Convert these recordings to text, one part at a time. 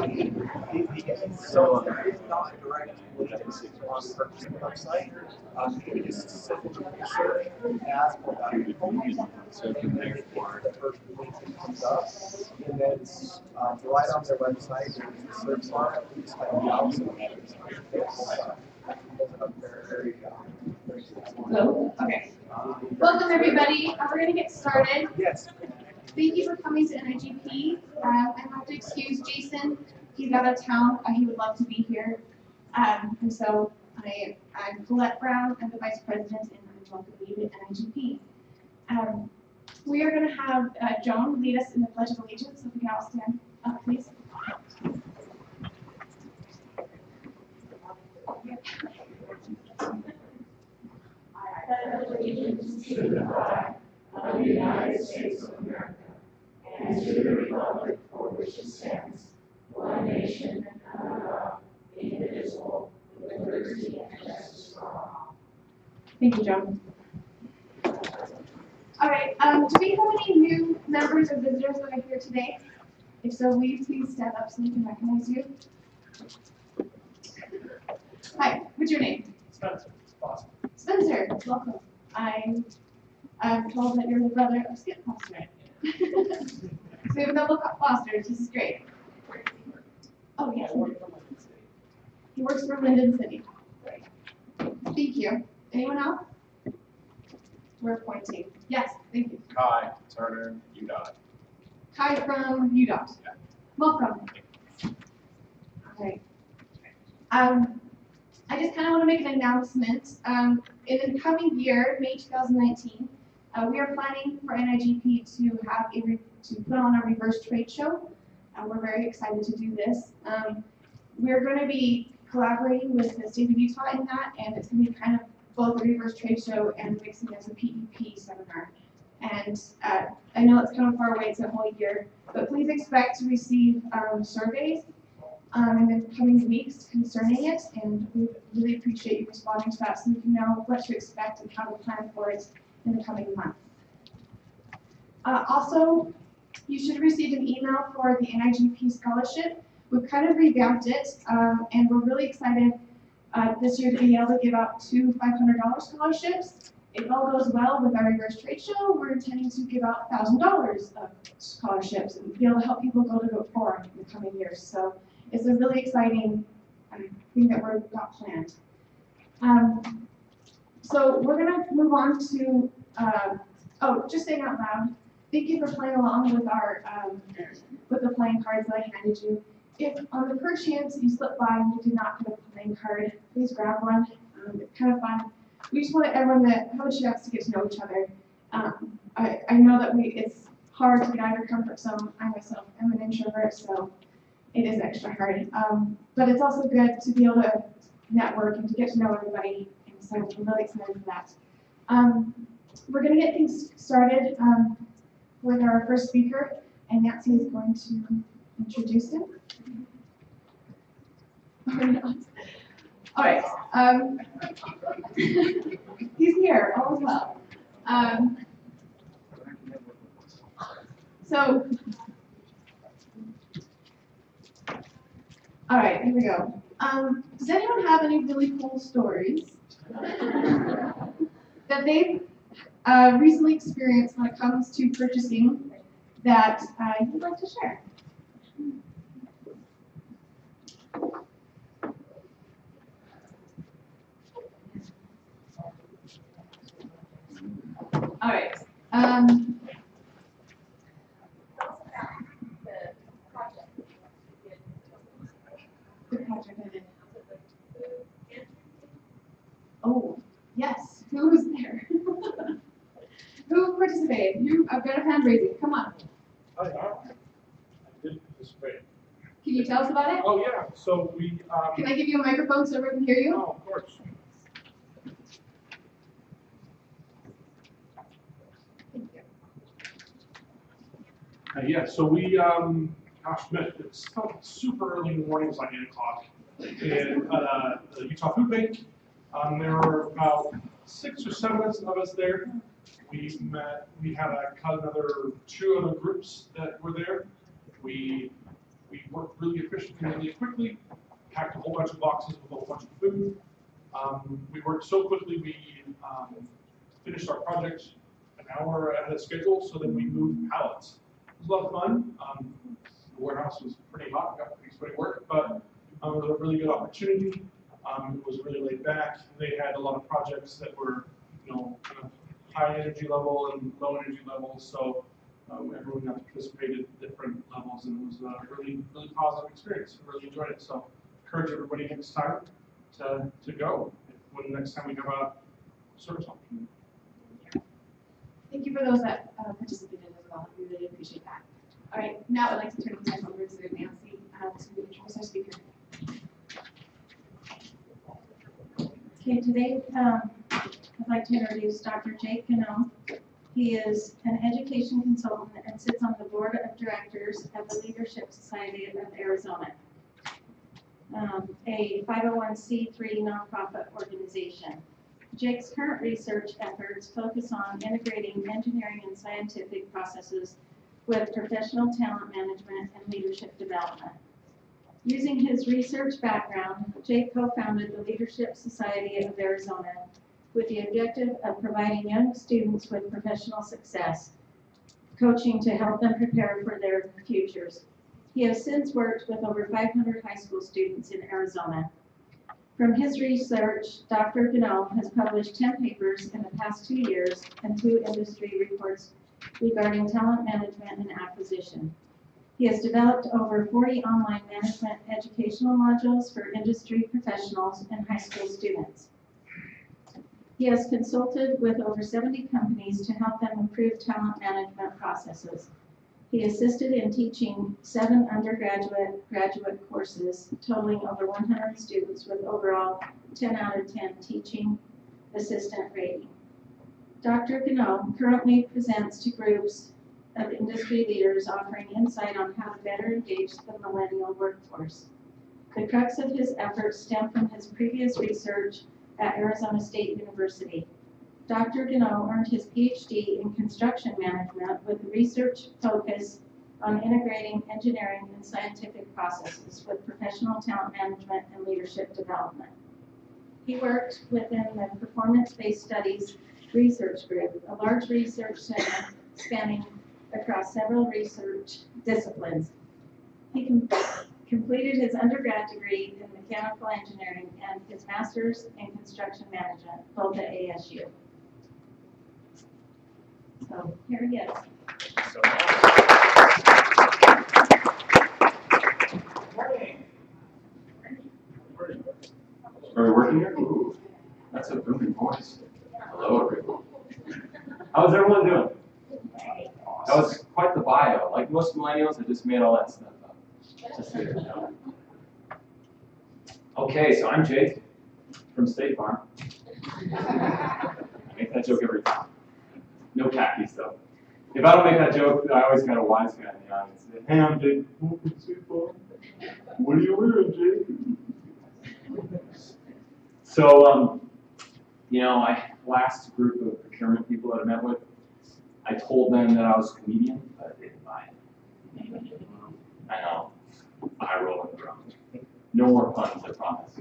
So it's not direct allegiance on purchase the website. You just simply search as for that people. So and then the first link that comes up, and then right on their website, there's the search bar. You just type Gauss and Hello. Okay. Welcome everybody. We're going to get started. Yes. Thank you for coming to NIGP. I have to excuse Jason. He's out of town. He would love to be here. And so I'm Colette Brown. I'm the Vice President, and I'm welcoming you to NIGP. We are going to have Joan lead us in the Pledge of Allegiance. So if we can all stand up, please. I pledge allegiance to the flag of the United States of America and to the republic for which it stands, one nation under God, indivisible, with liberty and justice for all. Thank you, Joan. All right. Do we have any new members or visitors that are here today? If so, will you please stand up so we can recognize you? Hi. What's your name? Spencer. Awesome. Spencer. Welcome. I'm told that you're the brother of Skip Foster. So we have a double Fosters. This is great. Oh, yes. He works for Linden City. Right. Thank you. Anyone else? We're pointing. Yes, thank you. Kai Turner, UDOT. Kai from UDOT. Yeah. Welcome. All right. I just kind of want to make an announcement. In the coming year, May 2019, we are planning for NIGP to have to put on a reverse trade show. We're very excited to do this. We're going to be collaborating with the state of Utah in that, and it's going to be kind of both a reverse trade show and mixing as a PEP seminar. And I know it's kind of far away, it's a whole year, but please expect to receive surveys in the coming weeks concerning it, and we really appreciate you responding to that so we can know what to expect and how to plan for it in the coming months. Also, you should have received an email for the NIGP scholarship. We've kind of revamped it, and we're really excited this year to be able to give out 2 $500 scholarships. If all goes well with our reverse trade show, we're intending to give out $1,000 of scholarships and be able to help people go to Go Forum in the coming years. So it's a really exciting thing that we've got planned. So we're going to move on to, just saying out loud, thank you for playing along with our with the playing cards that I handed you. If on the per chance you slip by and you did not get a playing card, please grab one. It's kind of fun. We just want everyone to have a chance to get to know each other. I know that it's hard to get out of your comfort zone. I myself am an introvert, so it is extra hard. But it's also good to be able to network and to get to know everybody, and so I'm really excited for that. We're going to get things started with our first speaker, and Nancy is going to introduce him. Or not. All right. He's here, all is well. All right, here we go. Does anyone have any really cool stories that they've recently experienced when it comes to purchasing that you'd like to share? All right. Good project I did. Oh, yes. Who was there? Who participated? I've got a hand raising. Come on. I did participate. Can you tell us about it? Oh, yeah. So we. Can I give you a microphone so everyone can hear you? Oh, of course. Thank you. Yeah, so we, gosh, it's not super early in the morning, it's like 8 o'clock. And the Utah Food Bank, there were about 6 or 7 of us there. We met, we had two other groups that were there. We worked really efficient and really quickly, packed a whole bunch of boxes with a whole bunch of food. We worked so quickly, we finished our project an hour ahead of schedule, so then we moved pallets. It was a lot of fun. The warehouse was pretty hot, got pretty sweaty work, but it was a really good opportunity. It was really laid back. They had a lot of projects that were, kind of high energy level and low energy level, so everyone got to participate at different levels, and it was a really, really positive experience. I really enjoyed it. So, encourage everybody next time to go when the next time we have a service opportunity. Thank you for those that participated as well. We really appreciate that. All right, now I'd like to turn the time over to Nancy to introduce our speaker. Okay, today I'd like to introduce Dr. Jake Gano. He is an education consultant and sits on the board of directors at the Leadership Society of Arizona, a 501c3 nonprofit organization. Jake's current research efforts focus on integrating engineering and scientific processes with professional talent management and leadership development. Using his research background, Jake co-founded the Leadership Society of Arizona with the objective of providing young students with professional success, coaching to help them prepare for their futures. He has since worked with over 500 high school students in Arizona. From his research, Dr. Gano has published 10 papers in the past 2 years and 2 industry reports regarding talent management and acquisition. He has developed over 40 online management educational modules for industry professionals and high school students. He has consulted with over 70 companies to help them improve talent management processes. He assisted in teaching 7 undergraduate, graduate courses, totaling over 100 students with overall 10 out of 10 teaching assistant rating. Dr. Gano currently presents to groups of industry leaders offering insight on how to better engage the millennial workforce. The crux of his efforts stem from his previous research at Arizona State University. Dr. Gano earned his PhD in construction management with a research focus on integrating engineering and scientific processes with professional talent management and leadership development. He worked within the Performance-Based Studies Research Group, a large research center spanning across several research disciplines. He completed his undergrad degree in mechanical engineering and his master's in construction management, both at ASU. So here he is. Are we working here? Ooh, that's a booming voice. Hello, everyone. How's everyone doing? That was quite the bio. Like most millennials, I just made all that stuff up. Just so you know. Okay, so I'm Jake from State Farm. I make that joke every time. No khakis, though. If I don't make that joke, I always got a wise guy in the audience. Hey, I'm Jake from State Farm. What are you wearing, Jake? So, last group of procurement people that I met with, I told them that I was a comedian, but they didn't buy it. I know, I roll in the ground. No more puns, I promise.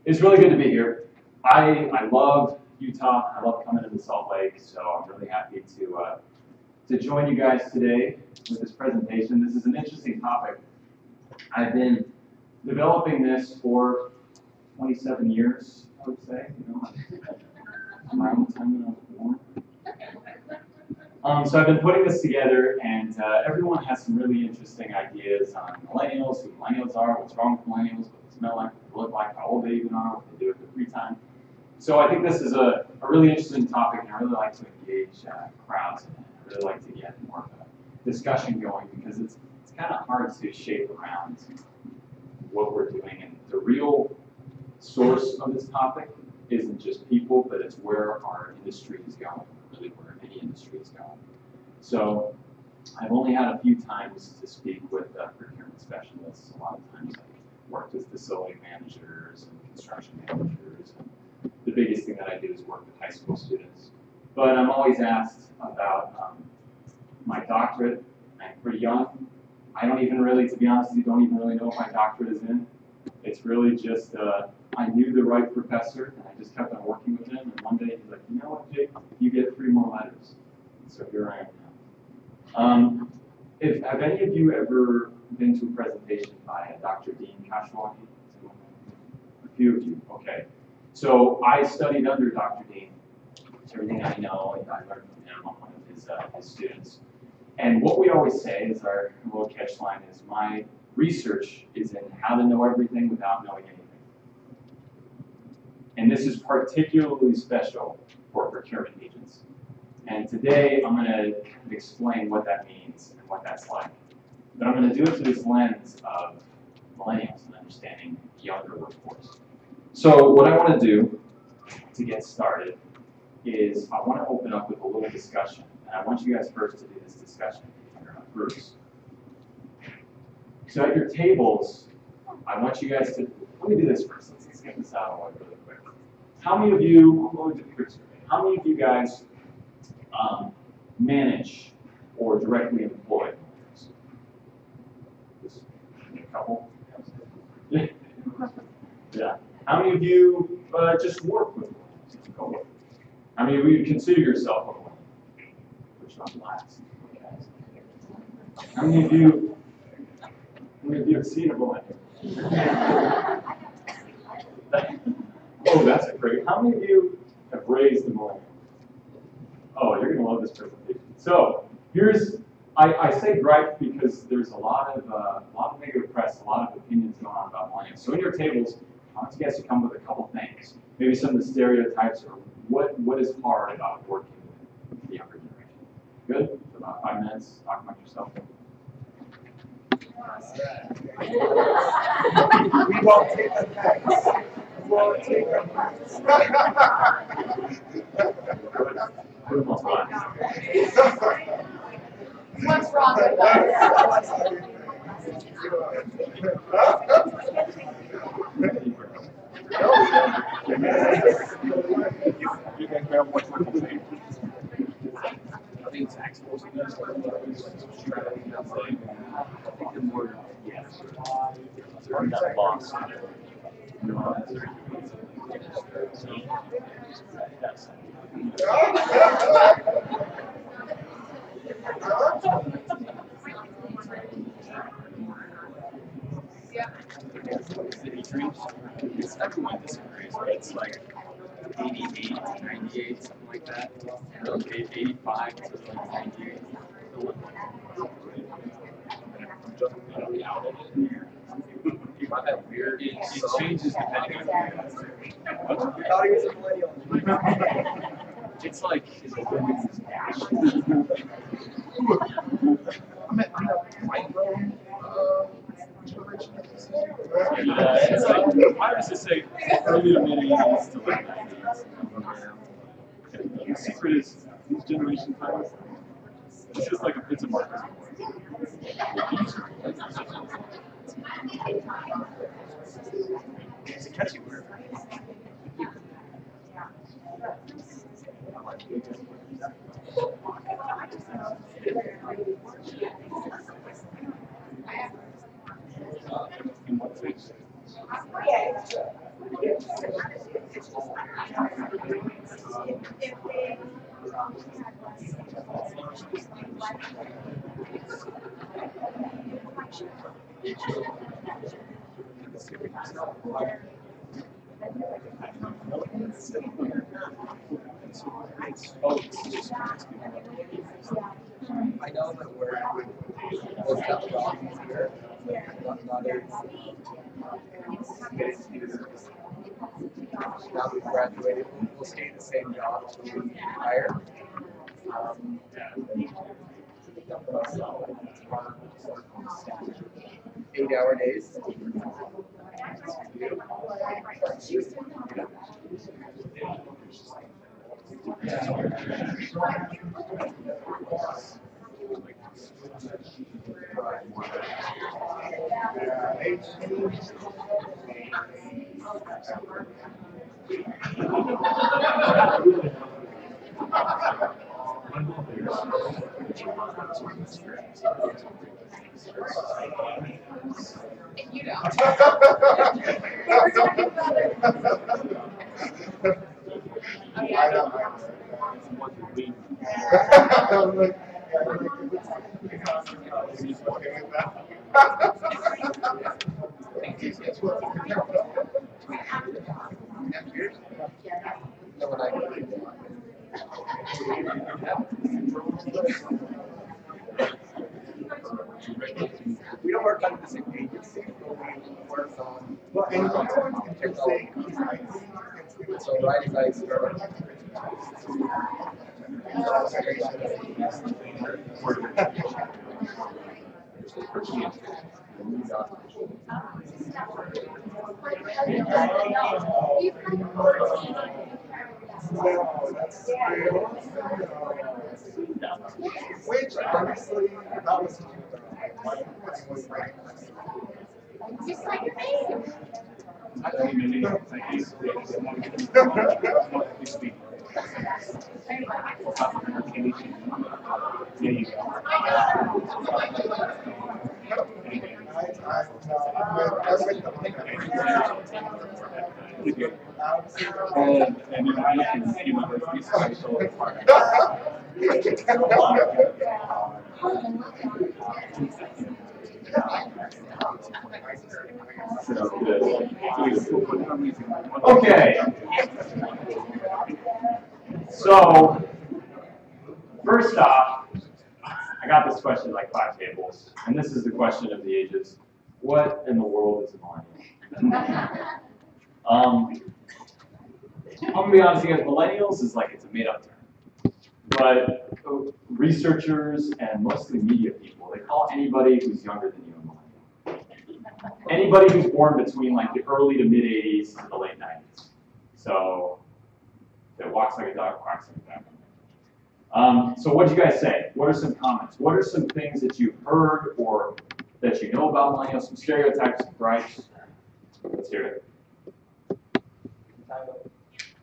It's really good to be here. I love Utah. I love coming into Salt Lake, so I'm really happy to join you guys today with this presentation. This is an interesting topic. I've been developing this for 27 years, I would say, around the time that I was born. So I've been putting this together, and everyone has some really interesting ideas on millennials, who millennials are, what's wrong with millennials, what they smell like, what they look like, how old they even are, what they do with their free time. So I think this is a really interesting topic, and I really like to engage crowds in it. I really like to get more of a discussion going, because it's kind of hard to shape around what we're doing. And the real source of this topic isn't just people, but it's where our industry is going, really where any industry is going. So I've only had a few times to speak with procurement specialists. A lot of times I've worked with facility managers and construction managers. And the biggest thing that I do is work with high school students. But I'm always asked about my doctorate. I'm pretty young, I don't even really, to be honest with you, don't even really know what my doctorate is in. It's really just, I knew the right professor, and I just kept on working with him, and one day he's like, you know what, Jake, you get 3 more letters. So here I am now. Have any of you ever been to a presentation by Dr. Dean Kashwani? A few of you, okay. So I studied under Dr. Dean. It's everything I know, and I learned from him. I'm one of his students. And what we always say is our little catch line is, my research is in how to know everything without knowing anything. And this is particularly special for procurement agents. And today I'm going to explain what that means and what that's like. But I'm going to do it through this lens of millennials and understanding the younger workforce. So what I want to do to get started is I want to open up with a little discussion. And I want you guys first to do this discussion in your groups. So at your tables, I want you guys to, let me do this first. Let's get this out of the way really quick. How many of you, I'm going to do a quick survey. How many of you guys manage or directly employ millennials? Just a couple? Yeah. How many of you just work with millennials? How many of you consider yourself a millennial? Which one last? How many of you have seen a millennial? Oh, that's a great. How many of you have raised a millennial? Oh, you're going to love this presentation. So here's, I say gripe because there's a lot of negative press, a lot of opinions going on about millennials. So in your tables, I want you guys to come with a couple things. Maybe some of the stereotypes or what is hard about working with the younger generation. Good? For about 5 minutes, talk about yourself. We won't take offense. We won't take offense. Put them on blast. What's wrong with us? You guys know what to say. I think tax force does strategy. I think they're more, yes. They're not lost. Yes. It's everyone disagrees, but it's like 88 to 98, something like that. Okay, 85 to like 98. You got that weird. It changes depending on who you ask. You thought he was a millennial. It's like it's like I was just say early to mid 80s to late 90s. The secret is these generation times. It's just like it's a market. It's a catchy word. In what sense? I know that we're most of the problems here. Not now we've graduated, we'll stay in the same job until we retire. 8-hour days. You don't. We're talking about it. I know. I'm like, okay with that. We don't work on the same agency, but we work on. Well, and it's interesting. So right as I started. No, that's which honestly, that was Just like your face. And in my university special department. Okay. So, first off, I got this question like 5 tables, and this is the question of the ages. What in the world is a millennial? I'm gonna be honest with you guys, millennials is like, it's a made-up term. But researchers and mostly media people, they call anybody who's younger than you a millennial. Anybody who's born between like the early to mid-80s to the late 90s. So, that walks like a dog, quacks like a duck. So what do you guys say? What are some comments? What are some things that you've heard or that you know about millennials? Some stereotypes, gripes? Let's hear it.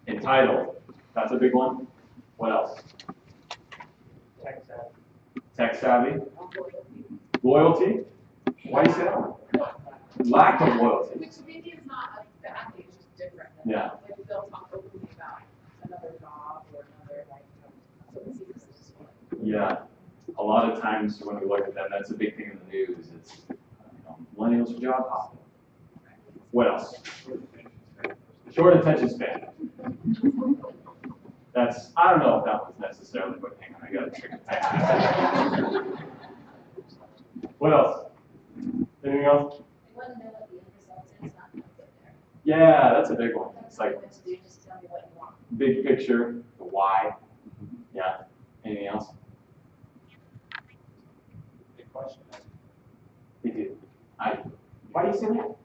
Entitled. That's a big one. What else? Tech savvy. Tech savvy. Loyalty. Why do you say that one? Lack of loyalty. Which maybe is not a bad thing, it's just different. Yeah. Like they'll talk openly about another job or another like something secret. Yeah. A lot of times when we look at them, that's a big thing in the news. It's millennials are job hopping. What else? Short attention span. That's, I don't know if that was necessarily, but hang on, I got a trick attention. What else? Anything else? I want to know what the end result is, not what's in there. Yeah, that's a big one. It's like What to do, just tell me what you want. big picture, the why. Yeah. Anything else? Big question. They do. Why do you say that?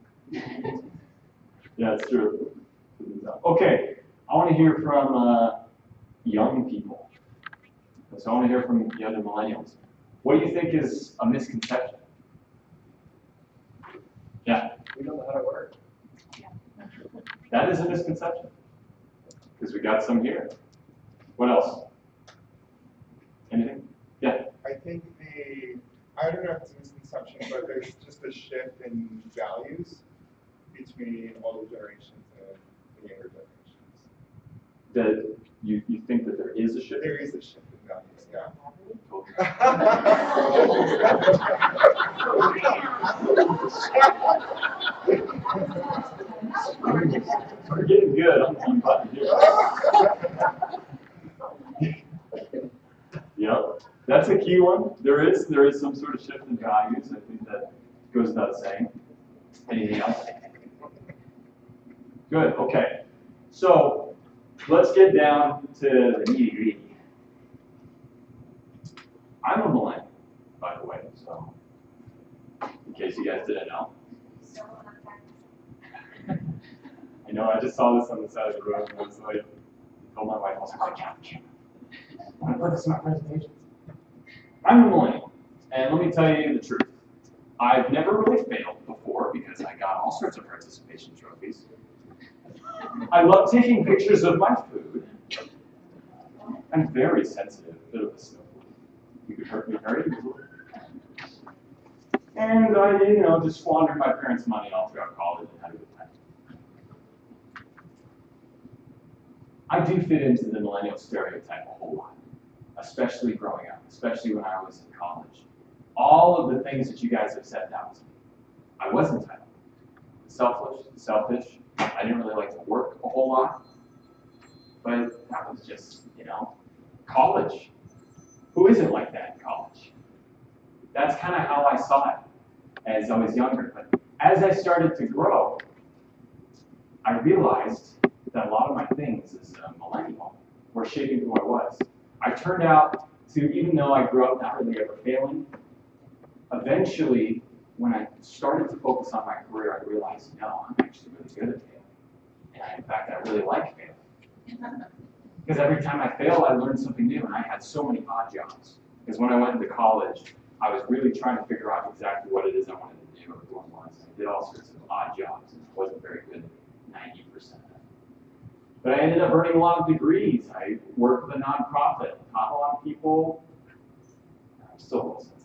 Yeah, it's true. Okay, I want to hear from young people. So I want to hear from the other millennials. What do you think is a misconception? Yeah. We don't know how to work. That is a misconception. Because we got some here. What else? Anything? Yeah. I think I don't know if it's a misconception, but there's just a shift in values between older generations and the younger generations. That you think that there is a shift? There is a shift in values, yeah. We're getting good. I'm glad to hear it. Yep, that's a key one. There is some sort of shift in values. I think that goes without saying. Anything else? Good. Okay. So let's get down to the nitty-gritty. I'm a millennial, by the way. So, in case you guys didn't know. I know. I just saw this on the side of the road, and I was like, I told my wife, I was like, I want to put this in my presentations. I'm a millennial, and let me tell you the truth. I've never really failed before because I got all sorts of participation trophies. I love taking pictures of my food. I'm very sensitive, a bit of a snowflake. You could hurt me very easily. And I, you know, just squandered my parents' money all throughout college and had a good time. I do fit into the millennial stereotype a whole lot, especially growing up, especially when I was in college. All of the things that you guys have said down to me. I was entitled. Selfish. I didn't really like to work a whole lot. But that was just, you know, college. Who isn't like that in college? That's kind of how I saw it as I was younger. But as I started to grow, I realized that a lot of my things as a millennial were shaping who I was. I turned out to, even though I grew up not really ever failing, eventually, when I started to focus on my career, I realized, no, I'm actually really good at failing. And in fact, I really like failing. Because every time I failed, I learned something new, and I had so many odd jobs. Because when I went into college, I was really trying to figure out exactly what it is I wanted to do or who I was. I did all sorts of odd jobs, and I wasn't very good at 90% of them. But I ended up earning a lot of degrees. I worked with a nonprofit, taught a lot of people. I'm still a little sensitive.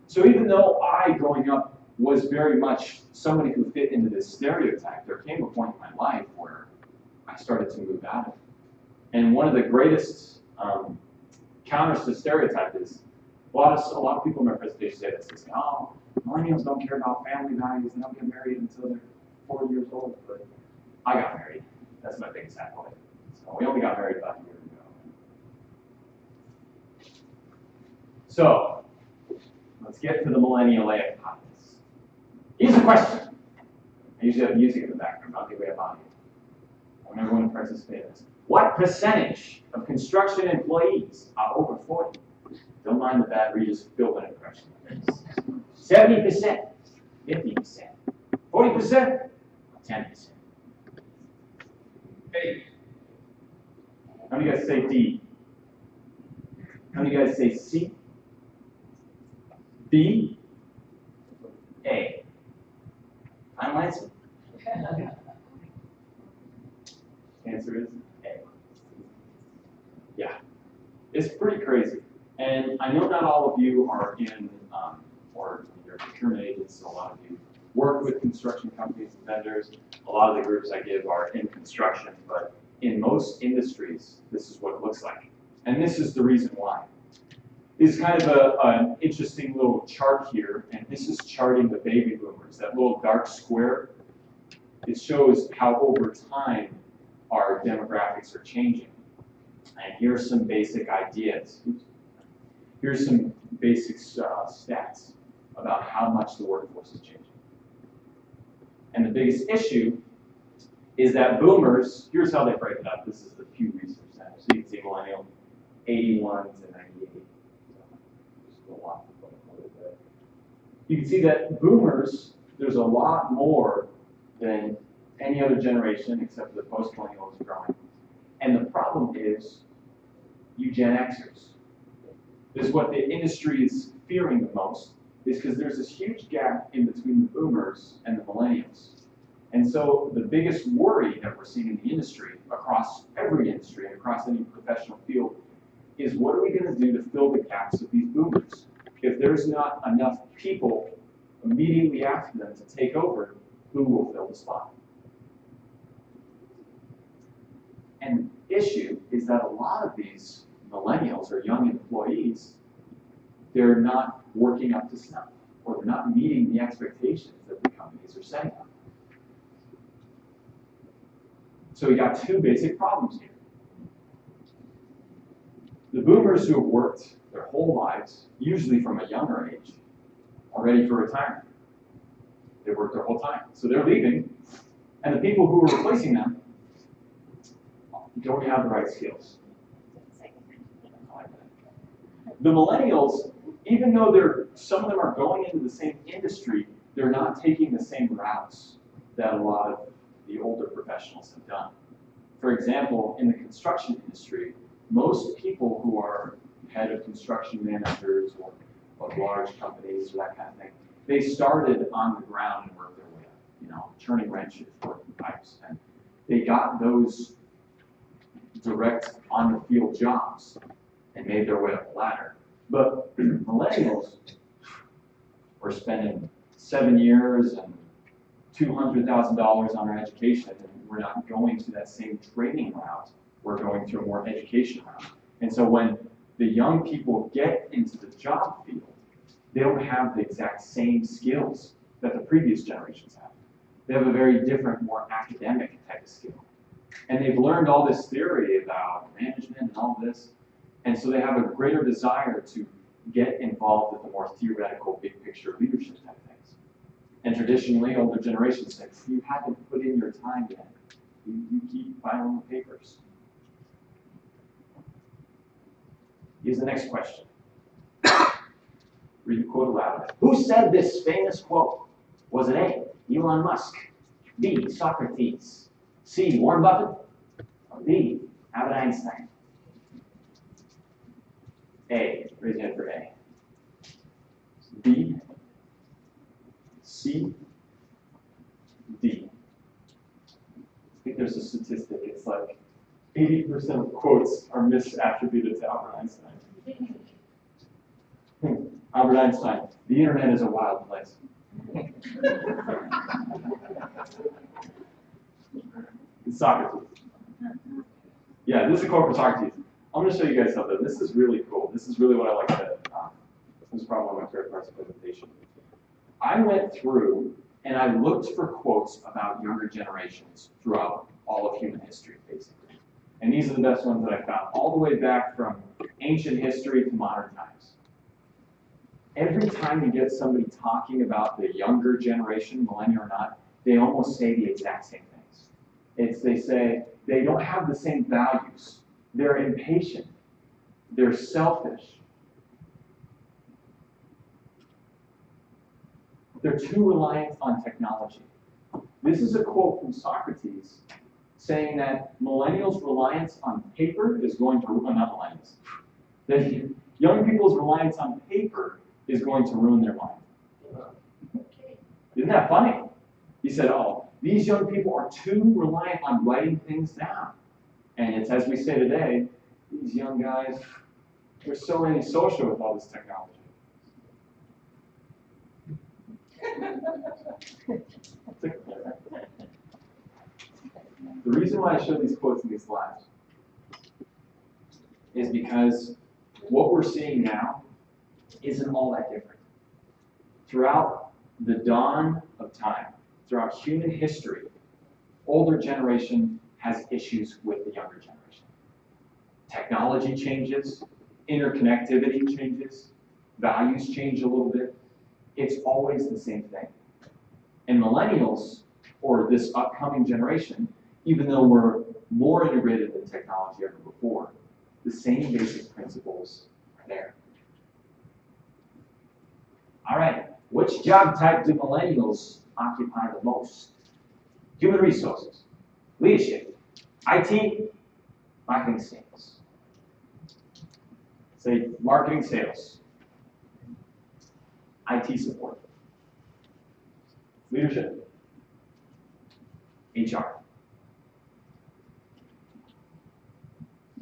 So even though I, growing up, was very much somebody who fit into this stereotype, there came a point in my life where I started to move out of it. And one of the greatest counters to stereotype is a lot of people in my presentation say this. They say, oh, millennials don't care about family values, and they'll get married until they're 40 years old. But I got married. That's my biggest accolade. So we only got married about a year ago. So let's get to the millennial hypothesis. Here's a question. I usually have music in the background. I don't think we have audio. I want everyone to participate in this. What percentage of construction employees are over 40? Don't mind the bad Regis Philbin impression. 70%, 50%, 40%, 10%. A. How many of you guys say D? How many of you guys say C? B? A. Final answer? Answer is A. Yeah, it's pretty crazy. And I know not all of you are in, or you're procurement agents, so a lot of you work with construction companies and vendors. A lot of the groups I give are in construction, but in most industries, this is what it looks like. And this is the reason why. This is kind of an interesting little chart here, and this is charting the baby boomers. That little dark square, it shows how over time our demographics are changing. And here's some basic ideas. Here's some basic stats about how much the workforce is changing. And the biggest issue is that boomers, here's how they break it up. This is the Pew Research Center. So you can see millennial, 81 to 98. Just go off a little bit. You can see that boomers, there's a lot more than any other generation except for the post-millennials growing. And the problem is you Gen Xers. This is what the industry is fearing the most, is because there's this huge gap in between the boomers and the millennials. And so the biggest worry that we're seeing in the industry, across every industry and across any professional field, is what are we going to do to fill the gaps of these boomers? If there's not enough people immediately after them to take over, who will fill the spot? And the issue is that a lot of these millennials or young employees, they're not working up to snuff, or they're not meeting the expectations that the companies are setting up. So we got two basic problems here. The boomers who have worked their whole lives, usually from a younger age, are ready for retirement. They worked their whole time, so they're leaving, and the people who are replacing them don't have the right skills. The millennials, even though some of them are going into the same industry, they're not taking the same routes that a lot of the older professionals have done. For example, in the construction industry, most people who are head of construction managers or of large companies or that kind of thing, they started on the ground and worked their way up, turning wrenches, working pipes, and they got those direct on-the-field jobs and made their way up the ladder. But millennials, We're spending 7 years and $200,000 on our education, and we're not going to that same training route. We're going to a more education route. And so when the young people get into the job field, they don't have the exact same skills that the previous generations have. They have a very different, more academic type of skill. And they've learned all this theory about management and all this, and so they have a greater desire to get involved with the more theoretical, big picture leadership type things. And traditionally, older generations say, you haven't put in your time yet. You keep filing the papers. Here's the next question. Read the quote aloud. Who said this famous quote? Was it A, Elon Musk, B, Socrates, C, Warren Buffett, or D, Albert Einstein? A, raise your hand for A. B, C, D. I think there's a statistic, it's like 80% of quotes are misattributed to Albert Einstein. Albert Einstein, the internet is a wild place. It's Socrates. Yeah, this is a quote from Socrates. I'm going to show you guys something. This is really cool. This is really what I like to, this is probably one of my favorite parts of the presentation. I went through and I looked for quotes about younger generations throughout all of human history, basically. And these are the best ones that I found, all the way back from ancient history to modern times. Every time you get somebody talking about the younger generation, millennial or not, they almost say the exact same things. They say they don't have the same values. They're impatient. They're selfish. They're too reliant on technology. This is a quote from Socrates saying that millennials' reliance on paper is going to ruin, not millennials, that young people's reliance on paper is going to ruin their mind. Isn't that funny? He said, oh, these young people are too reliant on writing things down. And it's as we say today, these young guys, they're so antisocial with all this technology. The reason why I show these quotes in these slides is because what we're seeing now isn't all that different. Throughout the dawn of time, throughout human history, older generation has issues with the younger generation. Technology changes, interconnectivity changes, values change a little bit. It's always the same thing. And millennials, or this upcoming generation, even though we're more integrated in technology ever before, the same basic principles are there. All right, which job type do millennials occupy the most? Human resources, leadership, IT, marketing sales. Say marketing sales, IT support, leadership, HR.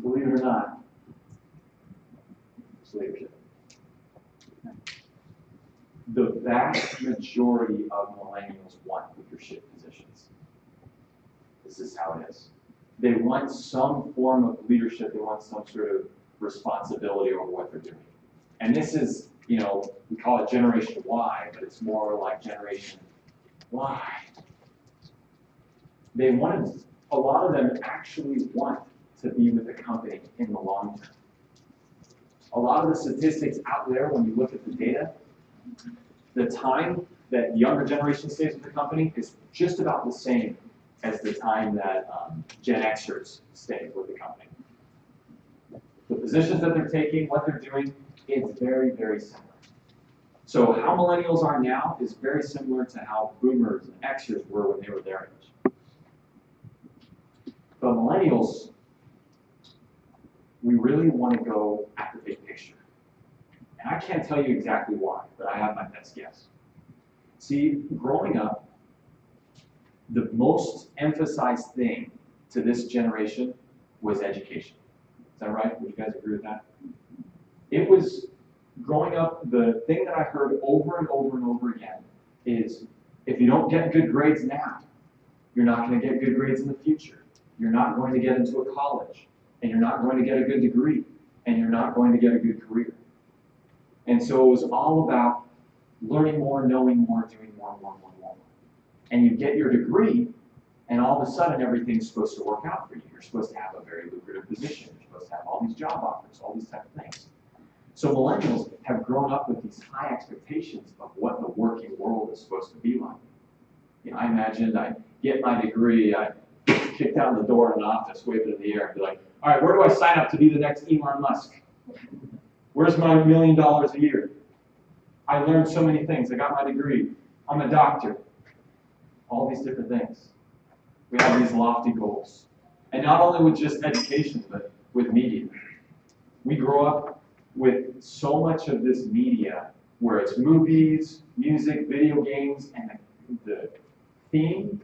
Believe it or not, it's leadership. The vast majority of millennials want leadership positions. This is how it is. They want some form of leadership. They want some sort of responsibility over what they're doing. And this is, you know, we call it Generation Y, but it's more like Generation Y. They want, a lot of them actually want to be with the company in the long term. A lot of the statistics out there, when you look at the data, the time that younger generation stays with the company is just about the same as the time that Gen Xers stay with the company. The positions that they're taking, what they're doing, it's very, very similar. So how millennials are now is very similar to how boomers and Xers were when they were their age. But millennials, we really want to go at the big picture. And I can't tell you exactly why, but I have my best guess. See, growing up, the most emphasized thing to this generation was education. Is that right? Would you guys agree with that? It was growing up, the thing that I heard over and over and over again is, if you don't get good grades now, you're not going to get good grades in the future. You're not going to get into a college, and you're not going to get a good degree, and you're not going to get a good career. And so it was all about learning more, knowing more, doing more. And you get your degree, and all of a sudden everything's supposed to work out for you. You're supposed to have a very lucrative position. You're supposed to have all these job offers, all these types of things. So millennials have grown up with these high expectations of what the working world is supposed to be like. You know, I imagined I get my degree, I kick down the door in an office, wave it in the air, and be like, all right, where do I sign up to be the next Elon Musk? Where's my $1 million a year? I learned so many things. I got my degree. I'm a doctor. All these different things. We have these lofty goals. And not only with just education, but with media. We grow up with so much of this media where it's movies, music, video games, and the theme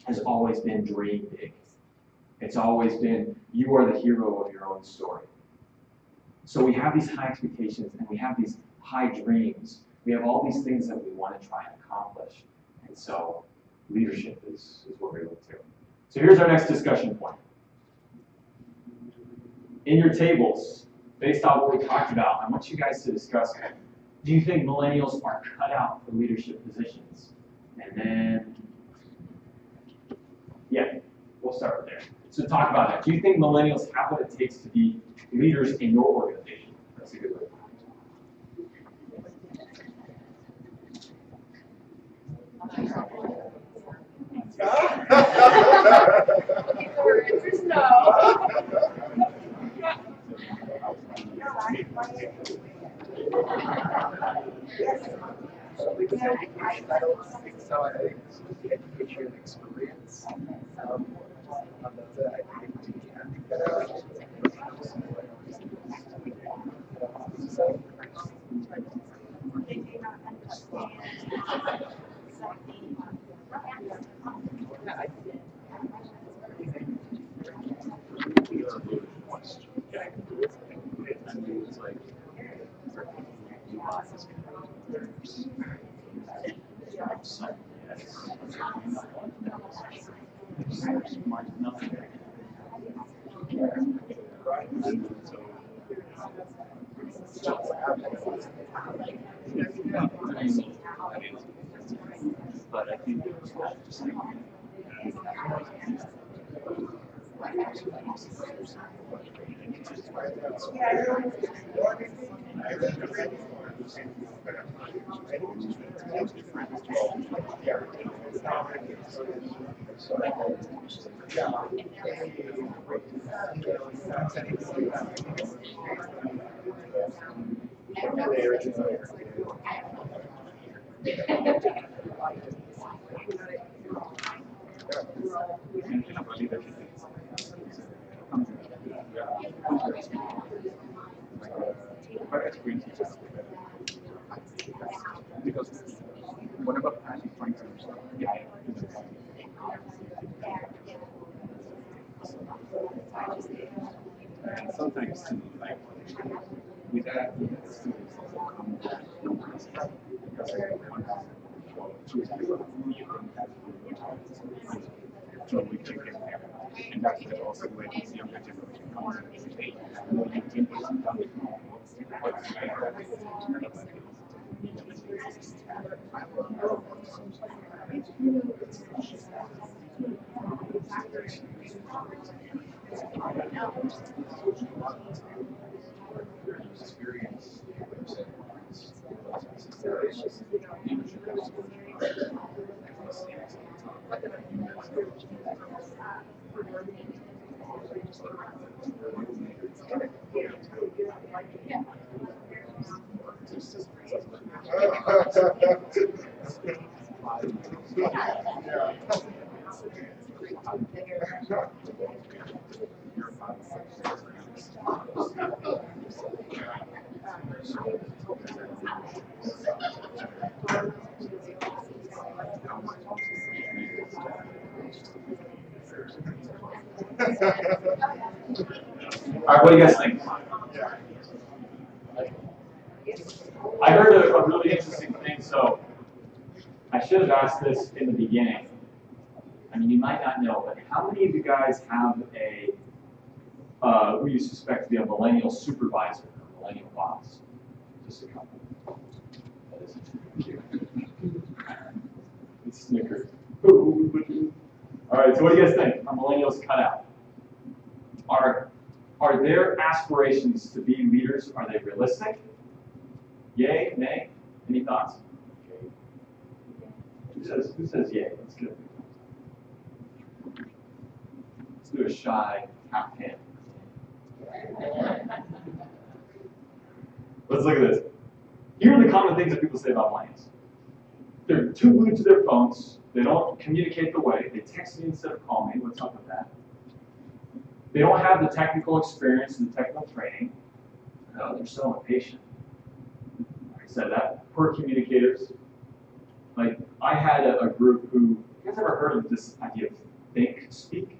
has always been dream big. It's always been, you are the hero of your own story. So we have these high expectations and we have these high dreams. We have all these things that we want to try and accomplish. And so leadership is what we look to. So here's our next discussion point. In your tables, based on what we talked about, I want you guys to discuss, do you think millennials are cut out for leadership positions? And then, yeah, we'll start there. So talk about that. Do you think millennials have what it takes to be leaders in your organization? That's a good way. I don't think so. I think education and experience. I think we can get out. But I think because whatever I'm trying to get and sometimes like with that students also come because so we take them there. And that's also where this younger generation comes in. They know you can put some time experience. All right, what do you guys think? asked this in the beginning. I mean, you might not know, but how many of you guys have a, who you suspect to be a millennial supervisor or millennial boss? Just a couple. That is it's snickered. All right, so what do you guys think? Are millennials cut out? Are their aspirations to be leaders, are they realistic? Yay, nay? Any thoughts? Who says yay? Let's get it. Let's do a shy half hand. Let's look at this. Here are the common things that people say about millennials. They're too glued to their phones. They don't communicate the way. They text me instead of call me. What's up with that? They don't have the technical experience and the technical training. No, they're so impatient. I said that. Poor communicators. Like, I had a group who, you guys ever heard of this idea of think speak?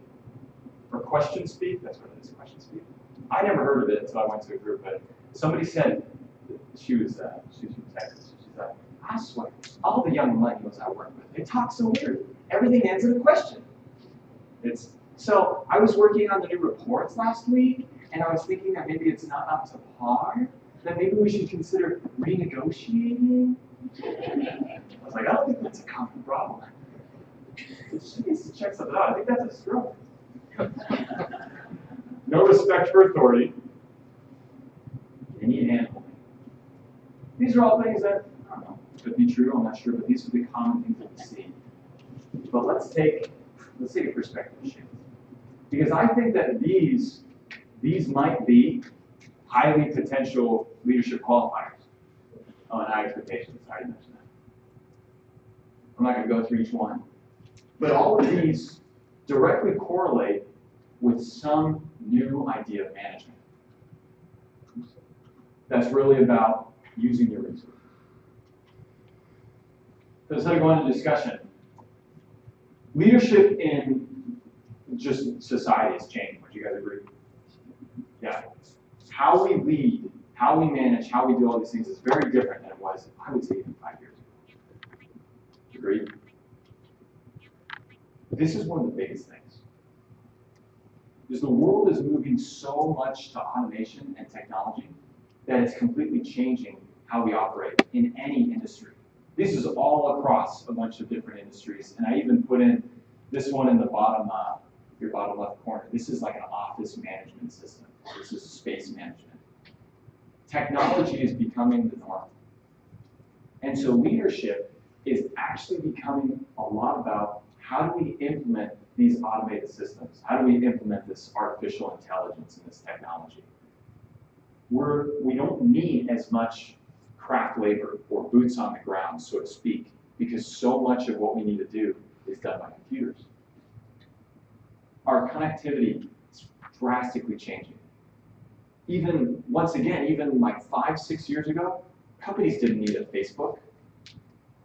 Or question speak? That's what it is, question speak. I never heard of it until I went to a group, but somebody said, she was from Texas. She's like, I swear, all the young millennials I work with, they talk so weird. Everything ends in a question. So I was working on the new reports last week, and I was thinking that maybe it's not up to par, that maybe we should consider renegotiating. I was like, I don't think that's a common problem. She needs to check something out. I think that's a stroke. No respect for authority. They need hand-holding. These are all things that, I don't know, could be true, I'm not sure, but these are the common things that we see. But let's take a perspective shift. Because I think that these might be highly potential leadership qualifiers. Oh, and high expectations, I already mentioned that. I'm not going to go through each one. But all of these directly correlate with some new idea of management. That's really about using your resources. So instead of going into discussion, leadership in just society has changed. Would you guys agree? Yeah. How we lead, how we manage, how we do all these things is very different than it was, I would say, even 5 years ago. Agreed? This is one of the biggest things. Because the world is moving so much to automation and technology that it's completely changing how we operate in any industry. This is all across a bunch of different industries, and I even put in this one in the bottom, your bottom left corner. This is like an office management system. This is space management. Technology is becoming the norm. And so leadership is actually becoming a lot about how do we implement these automated systems? How do we implement this artificial intelligence and this technology? We don't need as much craft labor or boots on the ground, so to speak, because so much of what we need to do is done by computers. Our connectivity is drastically changing. Even, once again, even like 5, 6 years ago, companies didn't need a Facebook.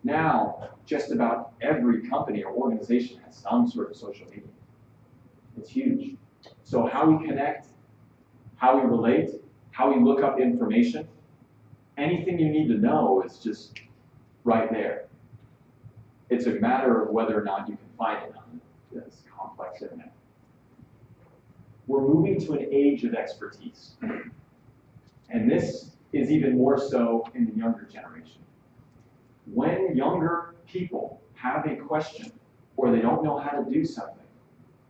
Now, just about every company or organization has some sort of social media. It's huge. So how we connect, how we relate, how we look up information, anything you need to know is just right there. It's a matter of whether or not you can find it on this complex internet. We're moving to an age of expertise. And this is even more so in the younger generation. When younger people have a question or they don't know how to do something,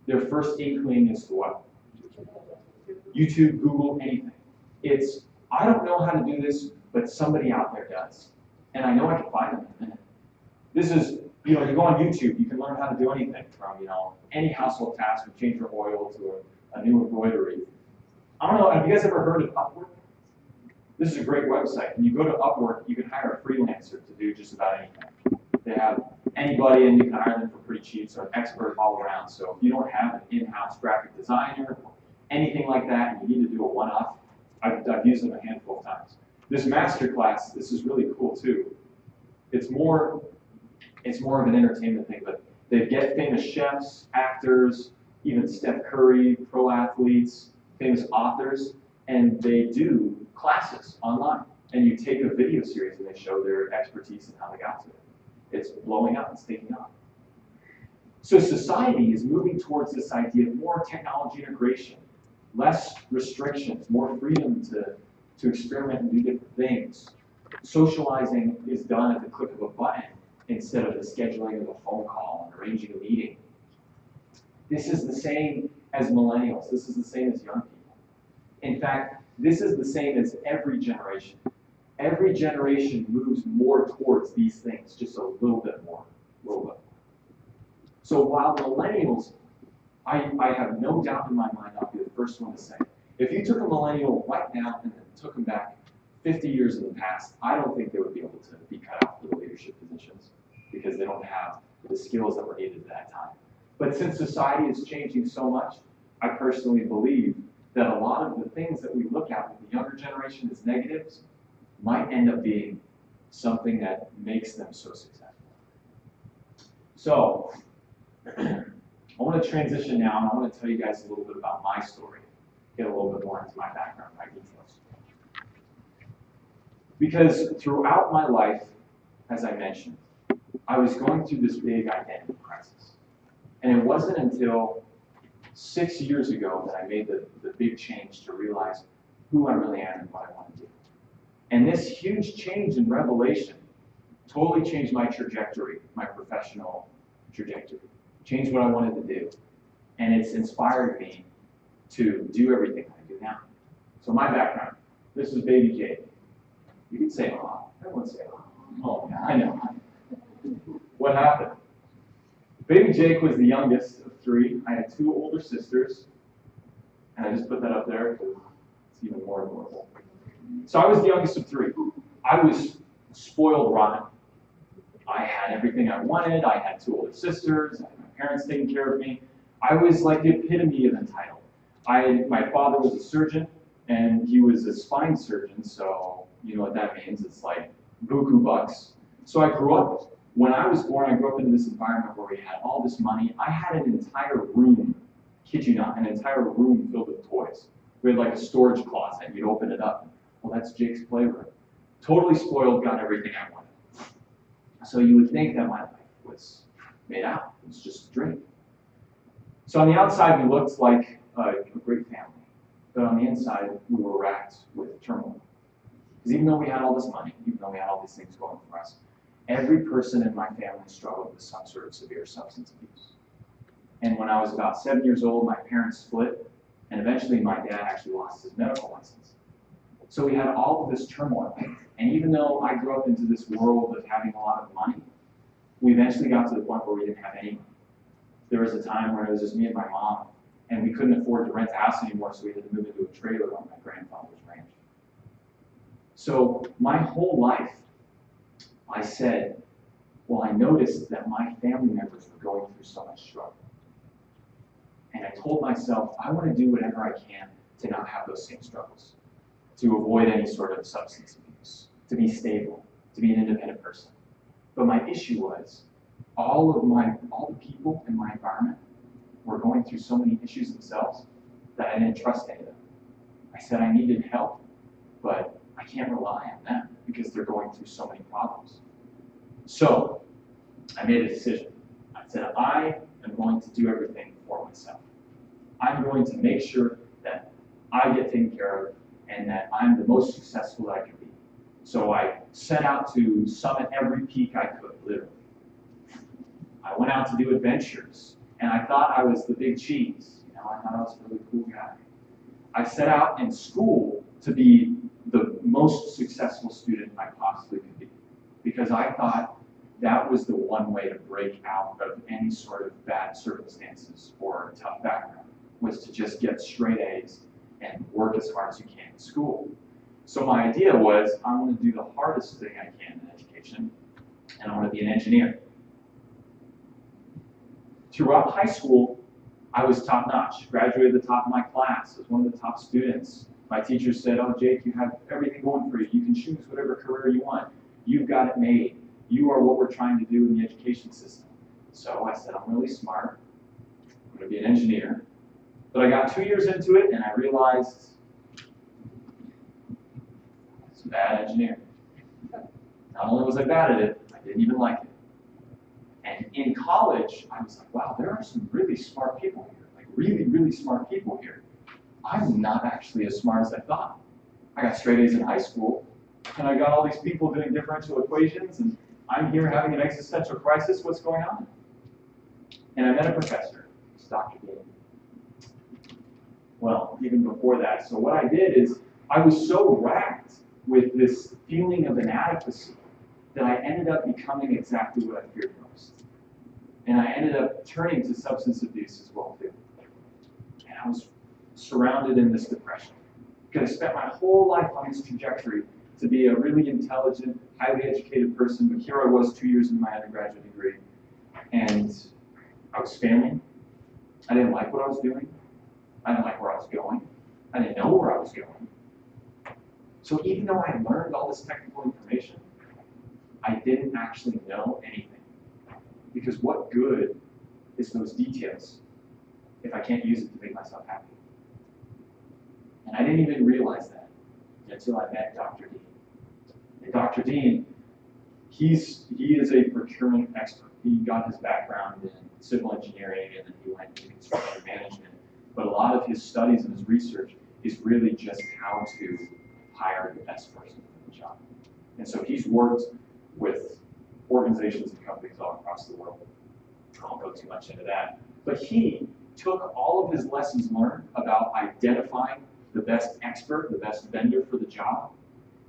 their first inkling is to what? YouTube, Google, anything. It's, I don't know how to do this, but somebody out there does. And I know I can find them in a minute. This is, you go on YouTube, you can learn how to do anything from, any household task, from change your oil to a new embroidery. I don't know, have you guys ever heard of Upwork? This is a great website. When you go to Upwork, you can hire a freelancer to do just about anything. They have anybody and you can hire them for pretty cheap, so an expert all around. So if you don't have an in-house graphic designer or anything like that, and you need to do a one-off, I've used them a handful of times. This masterclass, this is really cool too. It's more of an entertainment thing, but they get famous chefs, actors, even Steph Curry, pro athletes, famous authors, and they do classes online. And you take a video series and they show their expertise and how they got to it. It's blowing up, it's taking off. So society is moving towards this idea of more technology integration, less restrictions, more freedom to experiment and do different things. Socializing is done at the click of a button instead of the scheduling of a phone call and arranging a meeting. This is the same as millennials. This is the same as young people. In fact, this is the same as every generation. Every generation moves more towards these things, just a little bit more, a little bit more. So while millennials, I have no doubt in my mind, I'll be the first one to say, if you took a millennial right now and then took them back 50 years in the past, I don't think they would be able to be cut out for the leadership positions because they don't have the skills that were needed at that time. But since society is changing so much, I personally believe that a lot of the things that we look at with the younger generation as negatives might end up being something that makes them so successful. So, I want to transition now, and I want to tell you guys a little bit about my story, get a little bit more into my background, my details. Because throughout my life, as I mentioned, I was going through this big identity crisis. And it wasn't until 6 years ago that I made the big change to realize who I really am and what I want to do. And this huge change in revelation totally changed my trajectory, my professional trajectory, changed what I wanted to do. And it's inspired me to do everything I do now. So my background, this is baby Jake. You can say "aw." Everyone say "aw." Oh, I know. What happened? Baby Jake was the youngest of three. I had two older sisters. And I just put that up there because it's even more adorable. So I was the youngest of three. I was spoiled rotten. I had everything I wanted. I had two older sisters. I had my parents taking care of me. I was like the epitome of entitled. My father was a surgeon, and he was a spine surgeon, so you know what that means. It's like buku bucks. So I grew up, when I was born, I grew up in this environment where we had all this money. I had an entire room, kid you not, an entire room filled with toys. We had like a storage closet. You'd open it up. Well, that's Jake's playroom. Totally spoiled, got everything I wanted. So you would think that my life was made out. It was just a dream. So on the outside, we looked like a great family. But on the inside, we were racked with turmoil. Because even though we had all this money, even though we had all these things going for us, every person in my family struggled with some sort of severe substance abuse. And when I was about 7 years old, my parents split, and eventually my dad actually lost his medical license. So we had all of this turmoil. And even though I grew up into this world of having a lot of money, we eventually got to the point where we didn't have any money. There was a time where it was just me and my mom, and we couldn't afford to rent a house anymore, so we had to move into a trailer on my grandfather's ranch. So my whole life, I said, well, I noticed that my family members were going through so much struggle. And I told myself, I want to do whatever I can to not have those same struggles, to avoid any sort of substance abuse, to be stable, to be an independent person. But my issue was, all the people in my environment were going through so many issues themselves that I didn't trust any of them. I said I needed help, but I can't rely on them because they're going through so many problems. So I made a decision. I said I am going to do everything for myself. I'm going to make sure that I get taken care of and that I'm the most successful that I can be. So I set out to summit every peak I could, literally. I went out to do adventures, and I thought I was the big cheese. You know, I thought I was a really cool guy. I set out in school to be the most successful student I possibly could be, because I thought that was the one way to break out of any sort of bad circumstances or tough background, was to just get straight A's and work as hard as you can in school. So my idea was, I'm going to do the hardest thing I can in education, and I want to be an engineer. Throughout high school, I was top-notch, graduated at the top of my class, was one of the top students. My teacher said, oh, Jake, you have everything going for you. You can choose whatever career you want. You've got it made. You are what we're trying to do in the education system. So I said, I'm really smart. I'm going to be an engineer. But I got 2 years into it, and I realized I was a bad engineer. Not only was I bad at it, I didn't even like it. And in college, I was like, wow, there are some really smart people here, like really, really smart people here. I'm not actually as smart as I thought. I got straight A's in high school, and I got all these people doing differential equations, and I'm here having an existential crisis. What's going on? And I met a professor, it's Dr. Dean. Well, even before that, so what I did is I was so racked with this feeling of inadequacy that I ended up becoming exactly what I feared most. And I ended up turning to substance abuse as well, too. And I was surrounded in this depression. Because I spent my whole life on this trajectory to be a really intelligent, highly educated person, but here I was 2 years into my undergraduate degree, and I was failing. I didn't like what I was doing. I didn't like where I was going. I didn't know where I was going. So even though I learned all this technical information, I didn't actually know anything. Because what good is those details if I can't use it to make myself happy? And I didn't even realize that until I met Dr. Dean. And Dr. Dean, he is a procurement expert. He got his background in civil engineering and then he went into construction management. But a lot of his studies and his research is really just how to hire the best person for the job. And so he's worked with organizations and companies all across the world. I won't go too much into that. But he took all of his lessons learned about identifying the best expert, the best vendor for the job,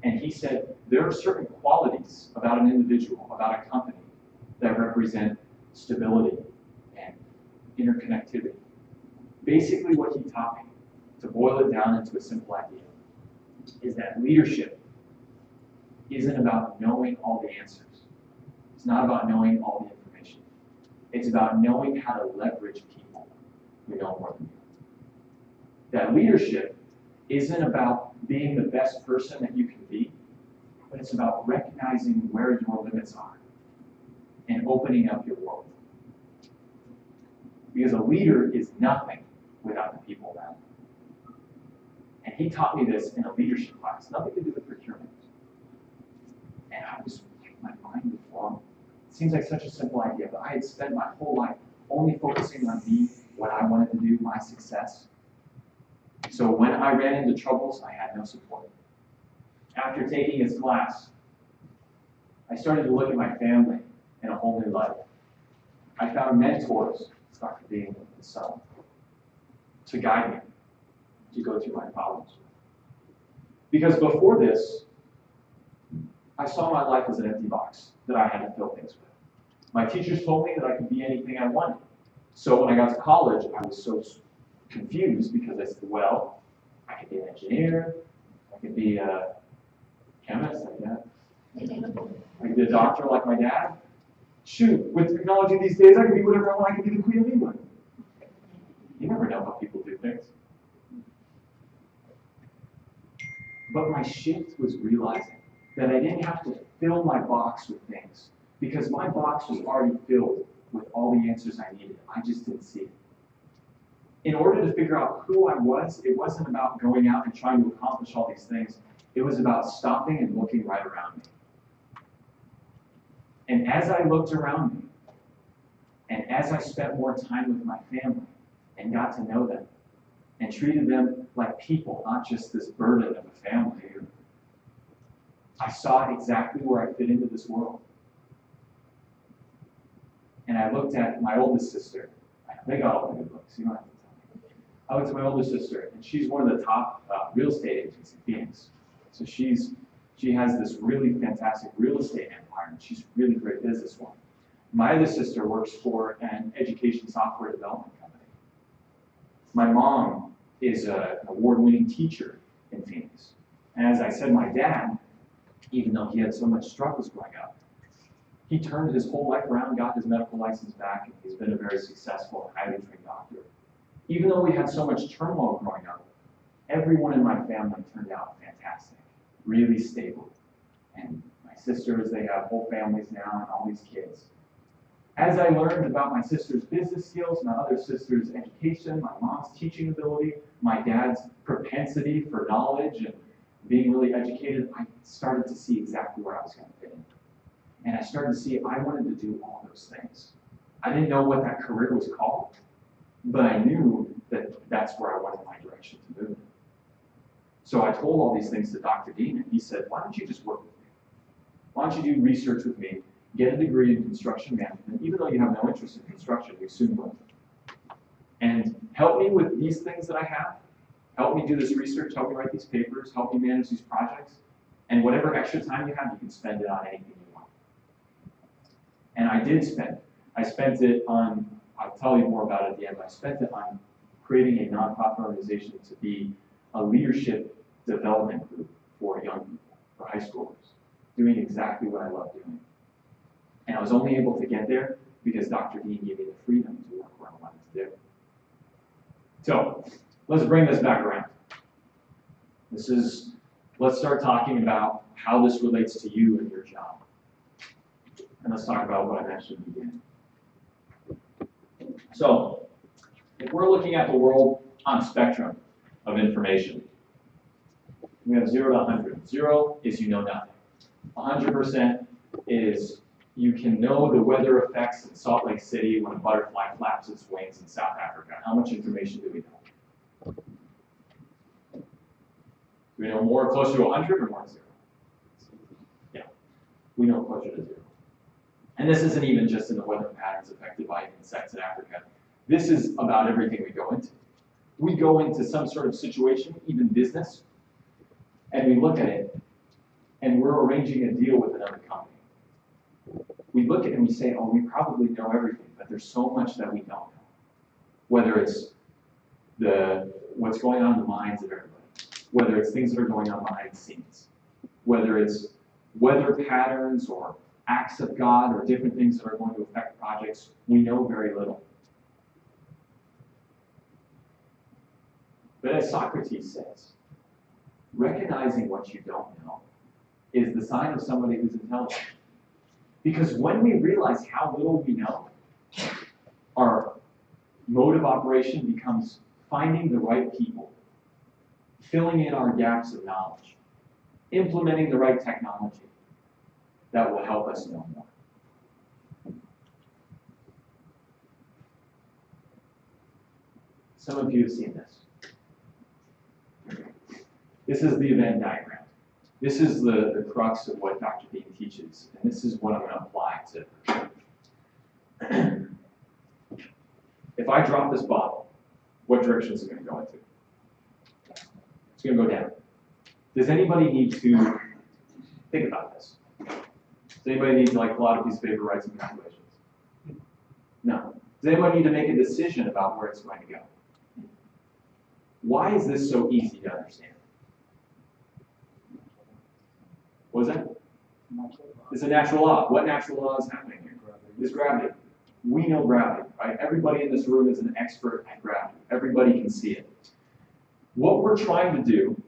and he said there are certain qualities about an individual, about a company, that represent stability and interconnectivity. Basically what he taught me, to boil it down into a simple idea, is that leadership isn't about knowing all the answers. It's not about knowing all the information. It's about knowing how to leverage people who know more than you. That leadership isn't about being the best person that you can be, but it's about recognizing where your limits are and opening up your world. Because a leader is nothing without the people around them. And he taught me this in a leadership class, nothing to do with procurement. And I was, my mind was blown. It seems like such a simple idea, but I had spent my whole life only focusing on me, what I wanted to do, my success. So when I ran into troubles, I had no support. After taking his class, I started to look at my family in a whole new light. I found mentors, Dr. Dean and his son, to guide me, to go through my problems. Because before this, I saw my life as an empty box that I had to fill things with. My teachers told me that I could be anything I wanted. So when I got to college, I was so confused because I said, well, I could be an engineer, I could be a chemist like that, I could be a doctor like my dad. Shoot, with technology these days, I could be whatever I want. I could be the Queen of England. You never know how people do things. But my shift was realizing that I didn't have to fill my box with things because my box was already filled with all the answers I needed. I just didn't see it. In order to figure out who I was, it wasn't about going out and trying to accomplish all these things. It was about stopping and looking right around me. And as I looked around me, and as I spent more time with my family and got to know them, and treated them like people, not just this burden of a family, I saw exactly where I fit into this world. And I looked at my oldest sister. They got all the good looks, you don't have to tell me. I looked at my oldest sister, and she's one of the top real estate agents in Phoenix. So she has this really fantastic real estate empire, and she's a really great businesswoman. My other sister works for an education software development company. My mom is an award-winning teacher in Phoenix. And as I said, my dad, even though he had so much struggles growing up, he turned his whole life around, got his medical license back, and he's been a very successful, highly trained doctor. Even though we had so much turmoil growing up, everyone in my family turned out fantastic, really stable. And my sisters, they have whole families now and all these kids. As I learned about my sister's business skills, my other sister's education, my mom's teaching ability, my dad's propensity for knowledge and being really educated, I started to see exactly where I was going to fit in. And I started to see I wanted to do all those things. I didn't know what that career was called, but I knew that that's where I wanted my direction to move. So I told all these things to Dr. Dean, and he said, why don't you just work with me? Why don't you do research with me, get a degree in construction management, even though you have no interest in construction, you soon will. And help me with these things that I have, help me do this research, help me write these papers, help me manage these projects, and whatever extra time you have, you can spend it on anything you want. And I did spend it. I spent it on, I'll tell you more about it at the end, but I spent it on creating a nonprofit organization to be a leadership development group for young people, for high schoolers, doing exactly what I love doing. And I was only able to get there because Dr. Dean gave me the freedom to work where I wanted to do. So, let's bring this back around. Let's start talking about how this relates to you and your job. And let's talk about what I mentioned at the beginning. So, if we're looking at the world on a spectrum of information, we have 0 to 100. 0 is you know nothing. 100% is you can know the weather effects in Salt Lake City when a butterfly flaps its wings in South Africa. How much information do we know? Do we know more closer to 100 or more to 0? Yeah, we know closer to 0. And this isn't even just in the weather patterns affected by insects in Africa. This is about everything we go into. We go into some sort of situation, even business, and we look at it, and we're arranging a deal with another company. We look at it and we say, oh, we probably know everything, but there's so much that we don't know. Whether it's what's going on in the minds of everybody, whether it's things that are going on behind the scenes, whether it's weather patterns or acts of God or different things that are going to affect projects, we know very little. But as Socrates says, recognizing what you don't know is the sign of somebody who's intelligent. Because when we realize how little we know, our mode of operation becomes finding the right people, filling in our gaps of knowledge, implementing the right technology that will help us know more. Some of you have seen this. This is the Venn diagram. This is the crux of what Dr. Dean teaches, and this is what I'm going to apply to. If I drop this bottle, what direction is it going to go into? It's going to go down. Does anybody need to think about this? Does anybody need to pull out a piece of paper, write some calculations? No. Does anybody need to make a decision about where it's going to go? Why is this so easy to understand? What was that? It's a natural law. What natural law is happening here? It's gravity. We know gravity, right? Everybody in this room is an expert at gravity. Everybody can see it. What we're trying to do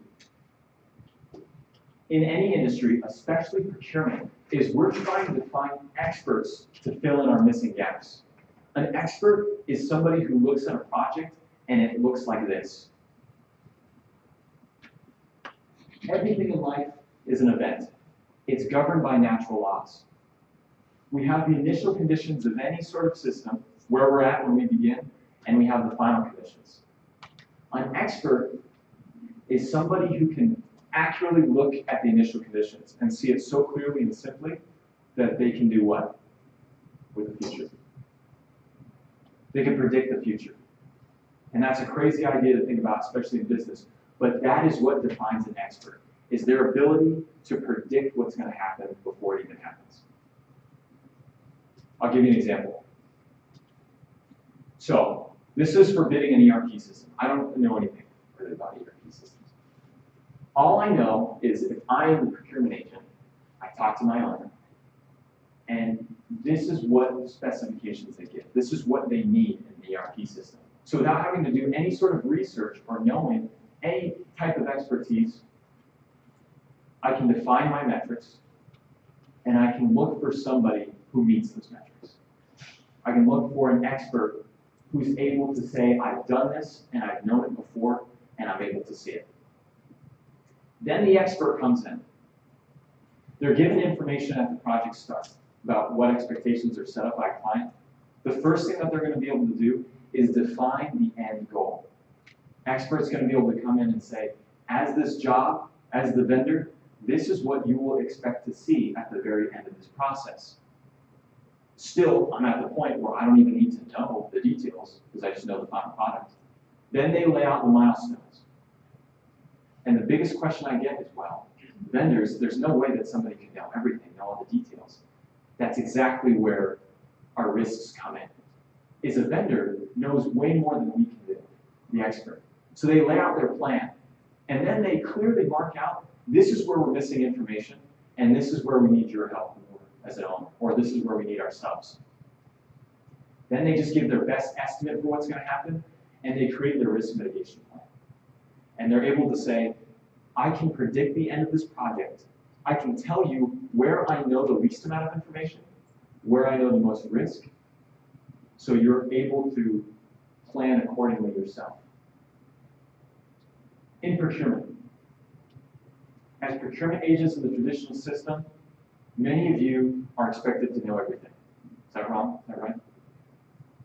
in any industry, especially procurement, is we're trying to find experts to fill in our missing gaps. An expert is somebody who looks at a project and it looks like this. Everything in life is an event. It's governed by natural laws. We have the initial conditions of any sort of system, where we're at when we begin, and we have the final conditions. An expert is somebody who can accurately look at the initial conditions and see it so clearly and simply that they can do what with the future? They can predict the future. And that's a crazy idea to think about, especially in business. But that is what defines an expert, is their ability to predict what's going to happen before it even happens. I'll give you an example. So, this is for bidding an ERP system. I don't know anything really about ERP systems. All I know is if I am the procurement agent, I talk to my owner, and this is what specifications they give. This is what they need in the ERP system. So without having to do any sort of research or knowing any type of expertise, I can define my metrics, and I can look for somebody who meets those metrics. I can look for an expert who's able to say, I've done this, and I've known it before, and I'm able to see it. Then the expert comes in. They're given information at the project start. about what expectations are set up by a client, the first thing that they're going to be able to do is define the end goal. Experts are going to be able to come in and say, as this job, as the vendor, this is what you will expect to see at the very end of this process. Still, I'm at the point where I don't even need to know the details because I just know the final product. Then they lay out the milestones. And the biggest question I get is, well, vendors, there's no way that somebody can know everything, know all the details. That's exactly where our risks come in. Is a vendor knows way more than we can do, the expert. So they lay out their plan, and then they clearly mark out, this is where we're missing information, and this is where we need your help as an owner, or this is where we need our subs. Then they just give their best estimate for what's going to happen, and they create their risk mitigation plan. And they're able to say, I can predict the end of this project. I can tell you where I know the least amount of information, where I know the most risk, so you're able to plan accordingly yourself. In procurement, as procurement agents in the traditional system, many of you are expected to know everything. Is that wrong? Is that right?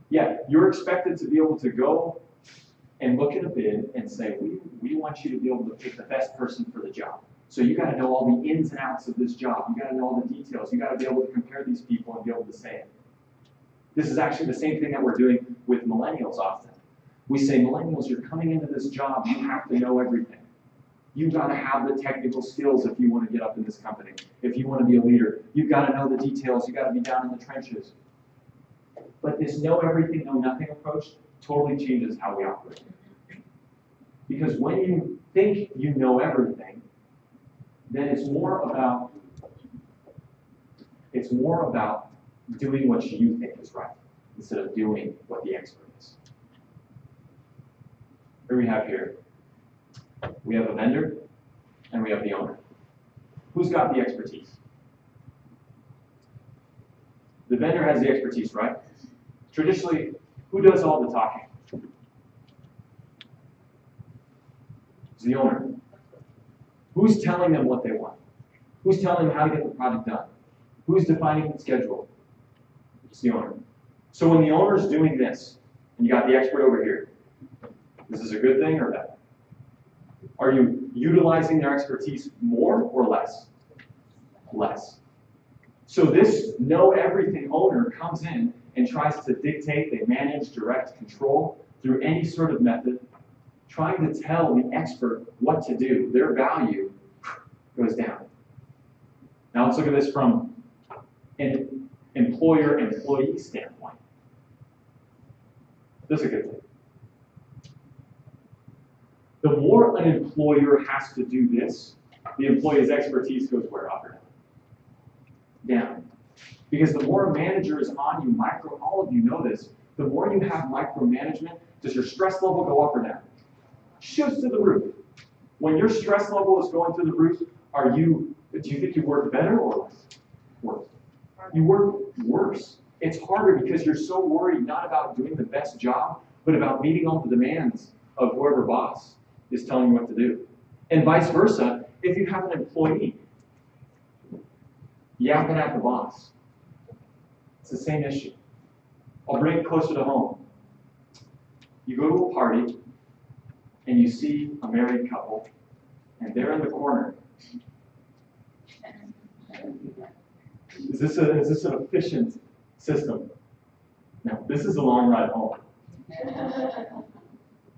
Yeah, you're expected to be able to go and look at a bid and say, we want you to be able to pick the best person for the job. So you got to know all the ins and outs of this job. You got to know all the details. You got to be able to compare these people and be able to say it. This is actually the same thing that we're doing with millennials often. We say, millennials, you're coming into this job, you have to know everything. You've got to have the technical skills if you want to get up in this company. If you want to be a leader, you've got to know the details. You've got to be down in the trenches. But this know everything, know nothing approach totally changes how we operate. Because when you think you know everything, then it's more about doing what you think is right instead of doing what the expert is. What do we have here? We have a vendor and we have the owner. Who's got the expertise? The vendor has the expertise, right? Traditionally, who does all the talking? It's the owner. Who's telling them what they want? Who's telling them how to get the project done? Who's defining the schedule? It's the owner. So when the owner's doing this, and you got the expert over here, this is a good thing or bad? Are you utilizing their expertise more or less? Less. So this know-everything owner comes in and tries to dictate, they manage, direct, control through any sort of method, trying to tell the expert what to do. Their value goes down. Now let's look at this from an employer-employee standpoint. This is a good thing. The more an employer has to do this, the employee's expertise goes where? Up or down? Down. Because the more a manager is on you, all of you know this, the more you have micromanagement, does your stress level go up or down? Shoots to the roof. When your stress level is going through the roof, do you think you work better or less? Worse. You work worse. It's harder because you're so worried not about doing the best job, but about meeting all the demands of whoever boss is telling you what to do. And vice versa, if you have an employee yapping at the boss, it's the same issue. I'll bring it closer to home. You go to a party and you see a married couple, and they're in the corner. Is this an efficient system? No, this is a long ride home.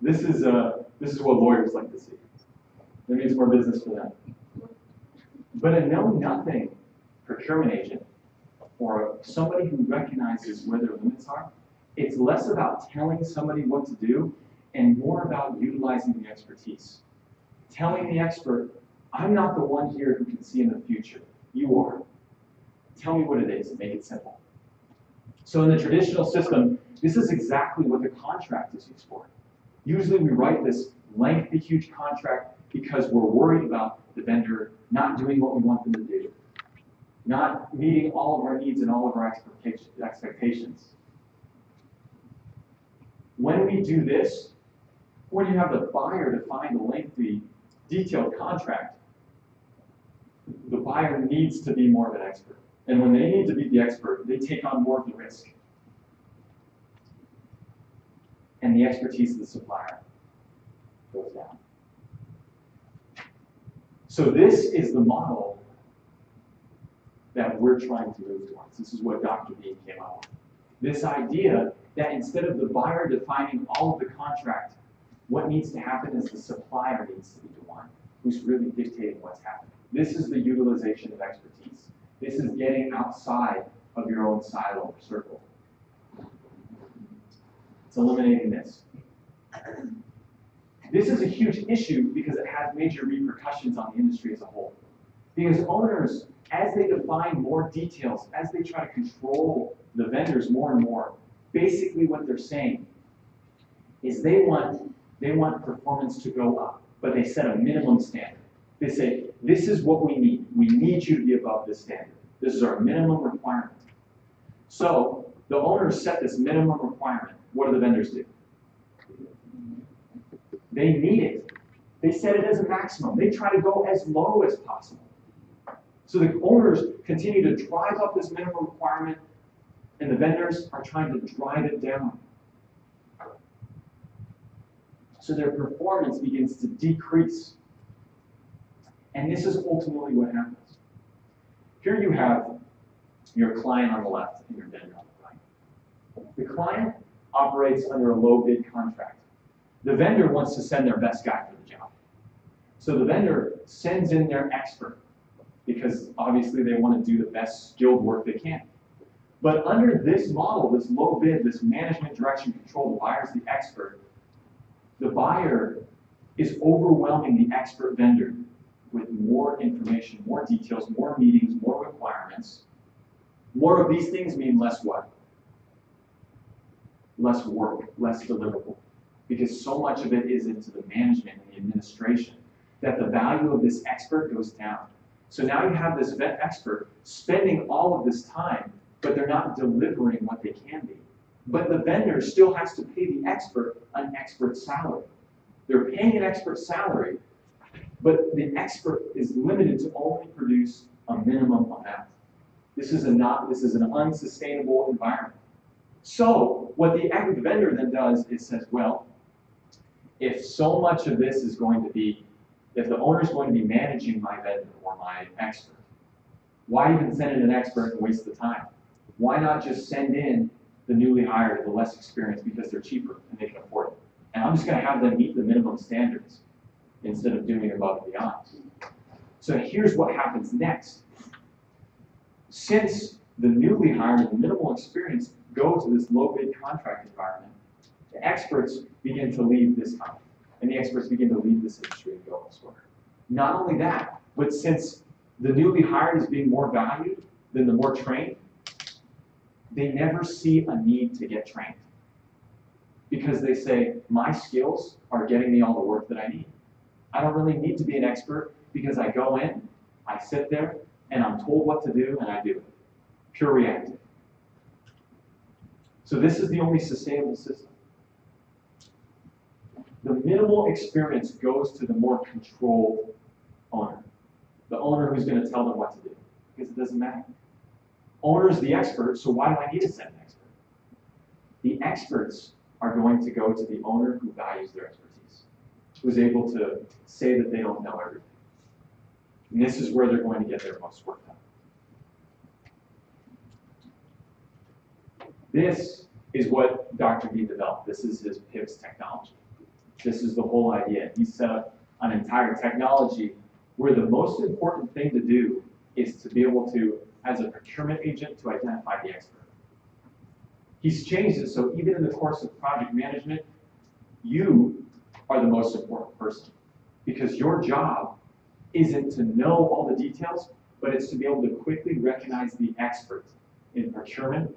This is what lawyers like to see. It means more business for them. But a know-nothing procurement agent or somebody who recognizes where their limits are, it's less about telling somebody what to do and more about utilizing the expertise. Telling the expert, I'm not the one here who can see in the future. You are. Tell me what it is and make it simple. So in the traditional system, this is exactly what the contract is used for. Usually we write this lengthy, huge contract because we're worried about the vendor not doing what we want them to do, not meeting all of our needs and all of our expectations. When we do this, when you have the buyer define a lengthy, detailed contract, the buyer needs to be more of an expert. And when they need to be the expert, they take on more of the risk. And the expertise of the supplier goes down. So this is the model that we're trying to move towards. This is what Dr. Dean came up with. This idea that instead of the buyer defining all of the contract, what needs to happen is the supplier needs to be the one who's really dictating what's happening. This is the utilization of expertise. This is getting outside of your own silo or circle. It's eliminating this. This is a huge issue because it has major repercussions on the industry as a whole. Because owners, as they define more details, as they try to control the vendors more and more, basically what they're saying is they want performance to go up, but they set a minimum standard. They say, this is what we need. We need you to be above this standard. This is our minimum requirement. So the owners set this minimum requirement. What do the vendors do? They meet it. They set it as a maximum. They try to go as low as possible. So the owners continue to drive up this minimum requirement, and the vendors are trying to drive it down. So their performance begins to decrease. And this is ultimately what happens. Here you have your client on the left and your vendor on the right. The client operates under a low bid contract. The vendor wants to send their best guy for the job. So the vendor sends in their expert because obviously they want to do the best skilled work they can. But under this model, this low bid, this management direction control, the buyer's the expert. The buyer is overwhelming the expert vendor with more information, more details, more meetings, more requirements. More of these things mean less what? Less work, less deliverable. Because so much of it is into the management and the administration that the value of this expert goes down. So now you have this vet expert spending all of this time, but they're not delivering what they can be. But the vendor still has to pay the expert an expert salary. They're paying an expert salary, but the expert is limited to only produce a minimum amount. This is an unsustainable environment. So what the vendor then does is says, well, if so much of this is going to be, if the owner is going to be managing my vendor or my expert, why even send in an expert and waste the time? Why not just send in the newly hired, the less experienced, because they're cheaper and they can afford it? And I'm just going to have them meet the minimum standards instead of doing above and beyond. So here's what happens next. Since the newly hired and the minimal experience go to this low bid contract environment, the experts begin to leave this company, and the experts begin to leave this industry and go elsewhere. Not only that, but since the newly hired is being more valued than the more trained, they never see a need to get trained. Because they say, my skills are getting me all the work that I need. I don't really need to be an expert because I go in, I sit there, and I'm told what to do, and I do it. Pure reactive. So this is the only sustainable system. The minimal experience goes to the more controlled owner. The owner who's going to tell them what to do. Because it doesn't matter. Owner's the expert, so why do I need to send an expert? The experts are going to go to the owner who values their expertise, who's able to say that they don't know everything. And this is where they're going to get their most work done. This is what Dr. D developed. This is his PIVS technology. This is the whole idea. He set up an entire technology where the most important thing to do is to be able to, as a procurement agent, to identify the expert. He's changed it so even in the course of project management, you are the most important person. Because your job isn't to know all the details, but it's to be able to quickly recognize the expert in procurement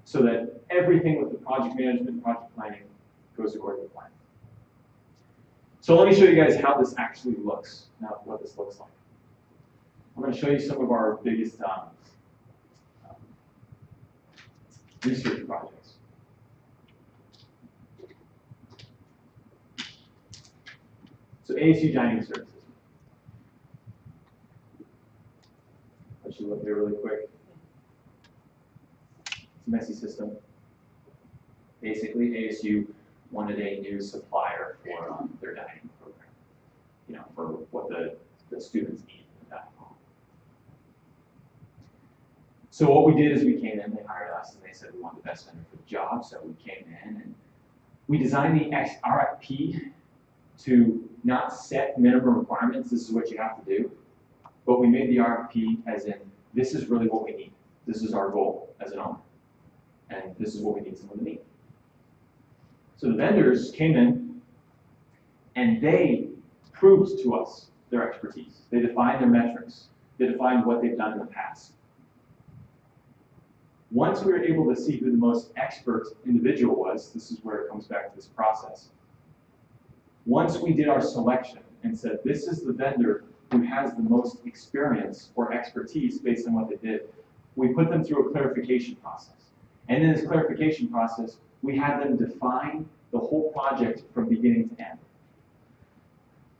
so that everything with the project management and project planning goes according to plan. So let me show you guys how this actually looks, now what this looks like. I'm going to show you some of our biggest research projects. So ASU Dining Services. I should look here really quick. system. Basically, ASU wanted a new supplier for their dining program, you know, for what the students eat in the dining hall. So what we did is we came in, they hired us, and they said we want the best vendor for the job, so we came in and we designed the RFP to not set minimum requirements, this is what you have to do, but we made the RFP as in, this is really what we need. This is our goal as an owner, and this is what we need someone to meet. So the vendors came in, and they proved to us their expertise. They defined their metrics. They defined what they've done in the past. Once we were able to see who the most expert individual was, this is where it comes back to this process. Once we did our selection and said, this is the vendor who has the most experience or expertise based on what they did, we put them through a clarification process. And in this clarification process, we had them define the whole project from beginning to end.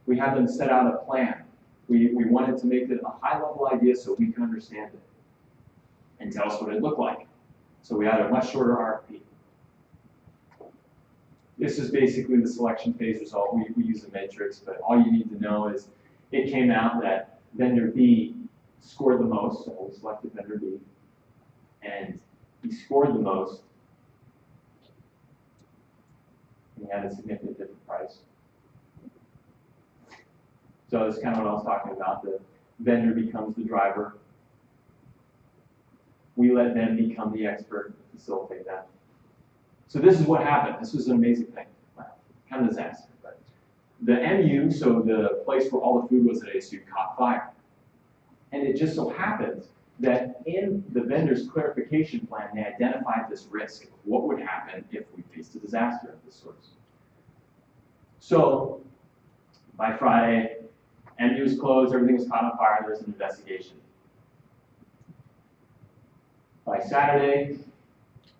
We had them set out a plan. We wanted to make it a high-level idea so we can understand it and tell us what it looked like. So we had a much shorter RFP. This is basically the selection phase result. We use a matrix, but all you need to know is it came out that vendor B scored the most, so we selected vendor B, and he scored the most, and he had a significant different price. So that's kind of what I was talking about. The vendor becomes the driver. We let them become the expert to facilitate that. So this is what happened. This was an amazing thing. Kind of disaster. But the MU, so the place where all the food was at ASU, caught fire. And it just so happened that in the vendor's clarification plan, they identified this risk of what would happen if we faced a disaster of this sort. So by Friday, MU was closed, everything was caught on fire, there was an investigation. By Saturday,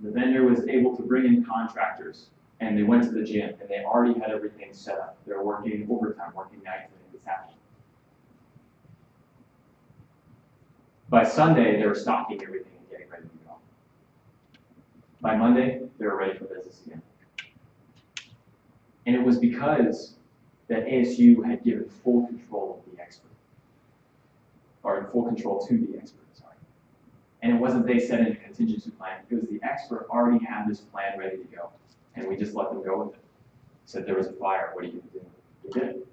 the vendor was able to bring in contractors, and they went to the gym, and they already had everything set up. They were working overtime, working nights, and it was happening. By Sunday, they were stocking everything and getting ready to go. By Monday, they were ready for business again. And it was because that ASU had given full control of the expert, or full control to the expert, sorry. And it wasn't they set in a contingency plan, it was the expert already had this plan ready to go. And we just let them go with it. Said there was a fire, what are you going to do? We did it.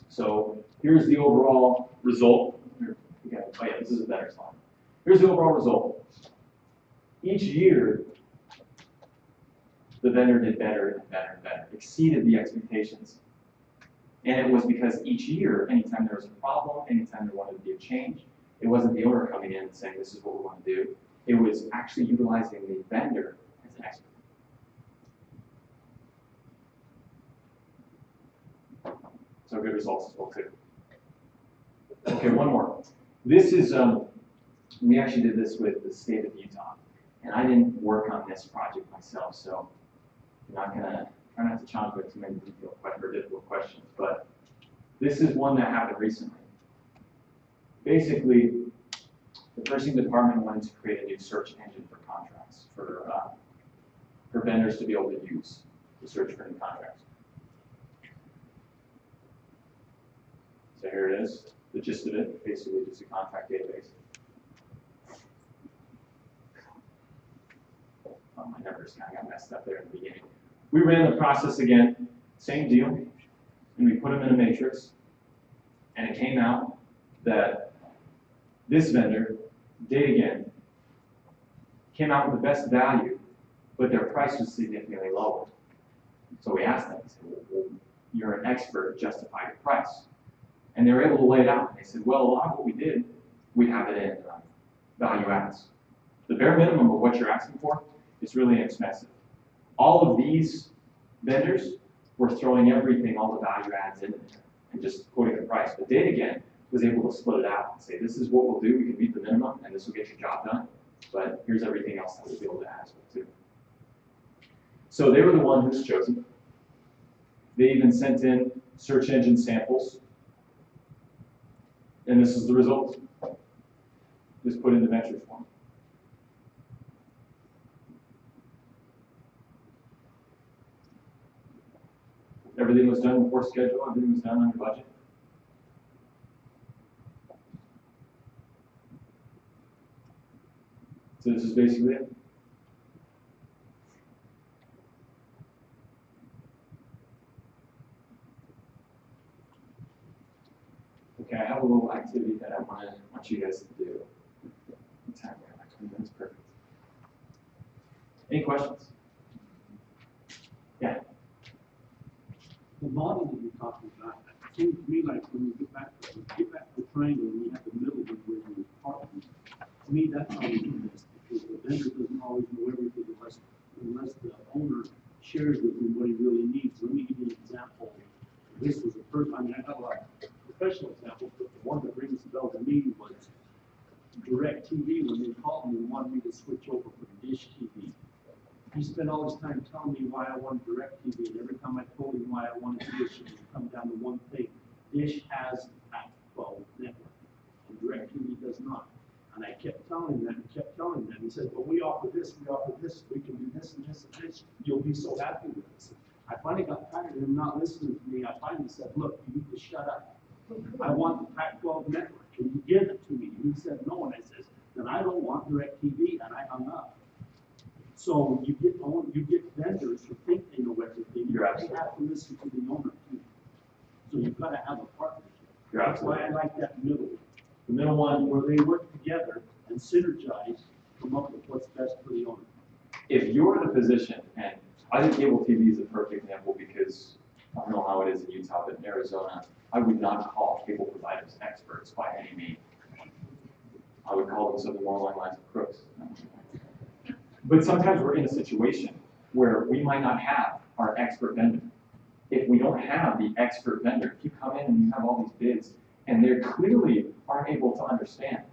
So here's the overall result. Okay. Oh yeah, this is a better slide. Here's the overall result. Each year, the vendor did better and better and better, exceeded the expectations. And it was because each year, anytime there was a problem, anytime there wanted to be a change, it wasn't the owner coming in and saying, this is what we want to do. It was actually utilizing the vendor as an expert. So good results as well too. Okay, one more. This is, we actually did this with the state of Utah. And I didn't work on this project myself, so I'm not gonna try not to challenge with too many detailed or difficult questions, but this is one that happened recently. Basically, the purchasing department wanted to create a new search engine for contracts, for vendors to be able to use to search for new contracts. So here it is, the gist of it, basically just a contract database. Oh, my numbers kind of got messed up there in the beginning. We ran the process again, same deal, and we put them in a matrix, and it came out that this vendor did again, came out with the best value, but their price was significantly lower. So we asked them, well, you're an expert, justify your price. And they were able to lay it out. And they said, well, a lot of what we did, we have it in value adds. The bare minimum of what you're asking for is really inexpensive. All of these vendors were throwing everything, all the value adds in there, and just quoting the price. But Data again was able to split it out and say, this is what we'll do, we can meet the minimum, and this will get your job done. But here's everything else that we'll be able to add as well too. So they were the one who was chosen. They even sent in search engine samples. And this is the result. Just put in the ventures form. Everything was done before schedule, everything was done under budget. So this is basically it. Okay, I have a little activity that I want you guys to do. What time? We have like 20 minutes, perfect. Any questions? Yeah. The model that you're talking about, it seems to me like when you get back to the triangle and you have the middle of where you're parking, to me that's always the best, because the vendor doesn't always know everything unless the owner shares with him what he really needs. Let me give you an example. This was the first, I mean, I have a lot of professional examples, but the one that rings a bell to me was DirecTV. When they called me and wanted me to switch over from Dish TV. He spent all his time telling me why I wanted DirecTV, and every time I told him why I wanted Dish, it would come down to one thing. Dish has the Pac-12 network, and DirecTV does not. And I kept telling him that, and kept telling him that. He said, well, we offer this, we can do this and this and this. You'll be so happy with this. I finally got tired of him not listening to me. I finally said, look, you need to shut up. I want the Pac-12 network. Can you give it to me? And he said, no. And I said, then I don't want DirecTV. And I hung up. So you get vendors who think they know everything. You have to listen to the owner too. So you've got to have a partnership. That's why I like that middle. The middle one where they work together and synergize to come up with what's best for the owner. If you're in a position, and I think cable TV is a perfect example because I don't know how it is in Utah, but in Arizona, I would not call cable providers experts by any means. I would call them something more along the lines of crooks. But sometimes we're in a situation where we might not have our expert vendor. If we don't have the expert vendor, if you come in and you have all these bids and they clearly aren't able to understand,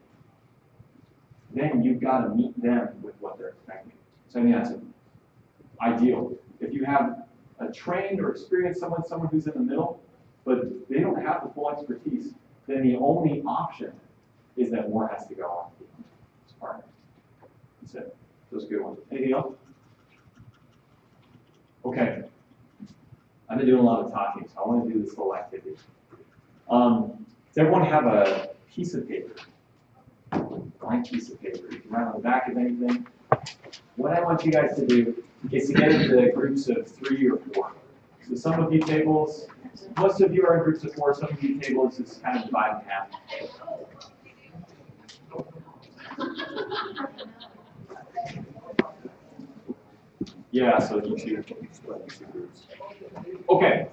then you've got to meet them with what they're expecting. So I think that's ideal. If you have a trained or experienced someone who's in the middle, but they don't have the full expertise, then the only option is that more has to go on the partner. That's it. Those are good ones. Anything else? Okay. I've been doing a lot of talking, so I want to do this little activity. Does everyone have a piece of paper? Blank piece of paper. You can write on the back of anything. What I want you guys to do is to get into groups of 3 or 4. So some of you tables, most of you are in groups of 4. Some of you tables is kind of divide in half. Yeah, so you two groups. Okay.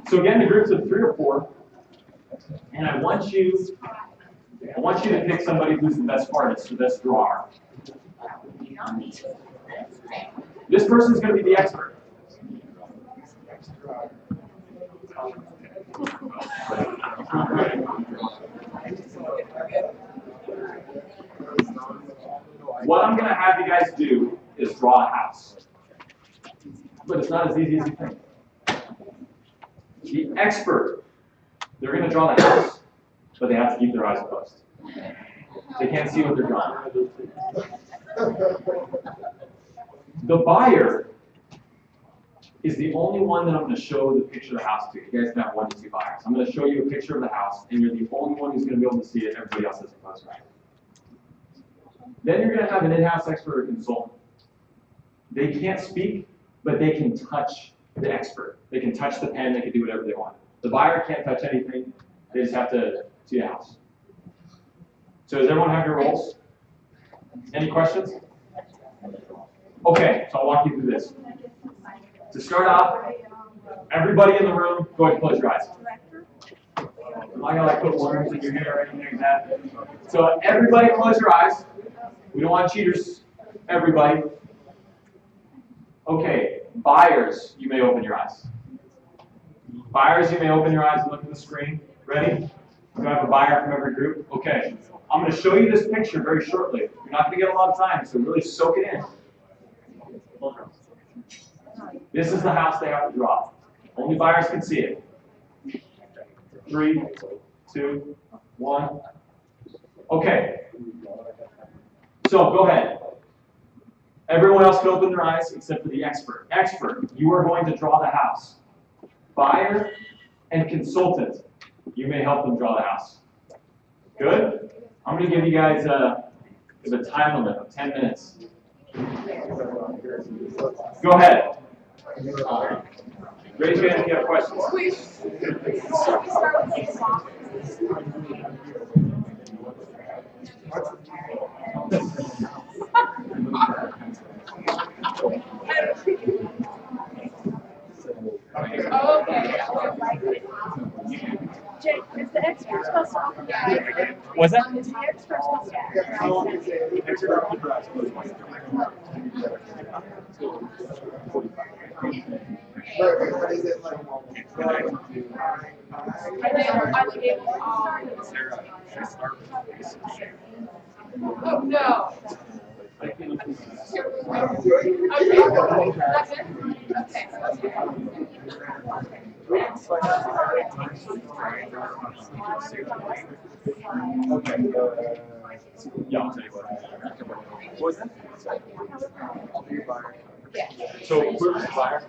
So again, the groups of 3 or 4, and I want you to pick somebody who's the best artist, the best drawer. This person's going to be the expert. What I'm going to have you guys do is draw a house. But it's not as easy as you think. The expert, they're going to draw the house, but they have to keep their eyes closed. They can't see what they're drawing. The buyer is the only one that I'm going to show the picture of the house to. You guys can have 1 to 2 buyers. I'm going to show you a picture of the house, and you're the only one who's going to be able to see it. Everybody else has to close their eyes. Then you're going to have an in-house expert or consultant. They can't speak, but they can touch the expert. They can touch the pen. They can do whatever they want. The buyer can't touch anything. They just have to see the house. So does everyone have your roles? Any questions? Okay, so I'll walk you through this. To start off, everybody in the room, go ahead and close your eyes. I'm not gonna put worms in your hair or anything like that. So everybody close your eyes. We don't want cheaters. Everybody. Okay, buyers, you may open your eyes. Buyers, you may open your eyes and look at the screen. Ready? Do I have a buyer from every group? Okay. I'm going to show you this picture very shortly. You're not going to get a lot of time, so really soak it in. This is the house they have to draw. Only buyers can see it. 3, 2, 1. Okay. So go ahead. Everyone else can open their eyes except for the expert. Expert, you are going to draw the house. Buyer and consultant, you may help them draw the house. Good? I'm going to give you guys a time limit of 10 minutes. Go ahead. Raise your hand if you have questions. Oh, okay. Jake, is the expert supposed to open your eyes? What's that? Is the expert supposed to open your eyes? But is it like? Oh, no. Okay. That's it? Okay. Yeah, I'll tell you what. What's that? I'll be a buyer. So whoever's the buyer,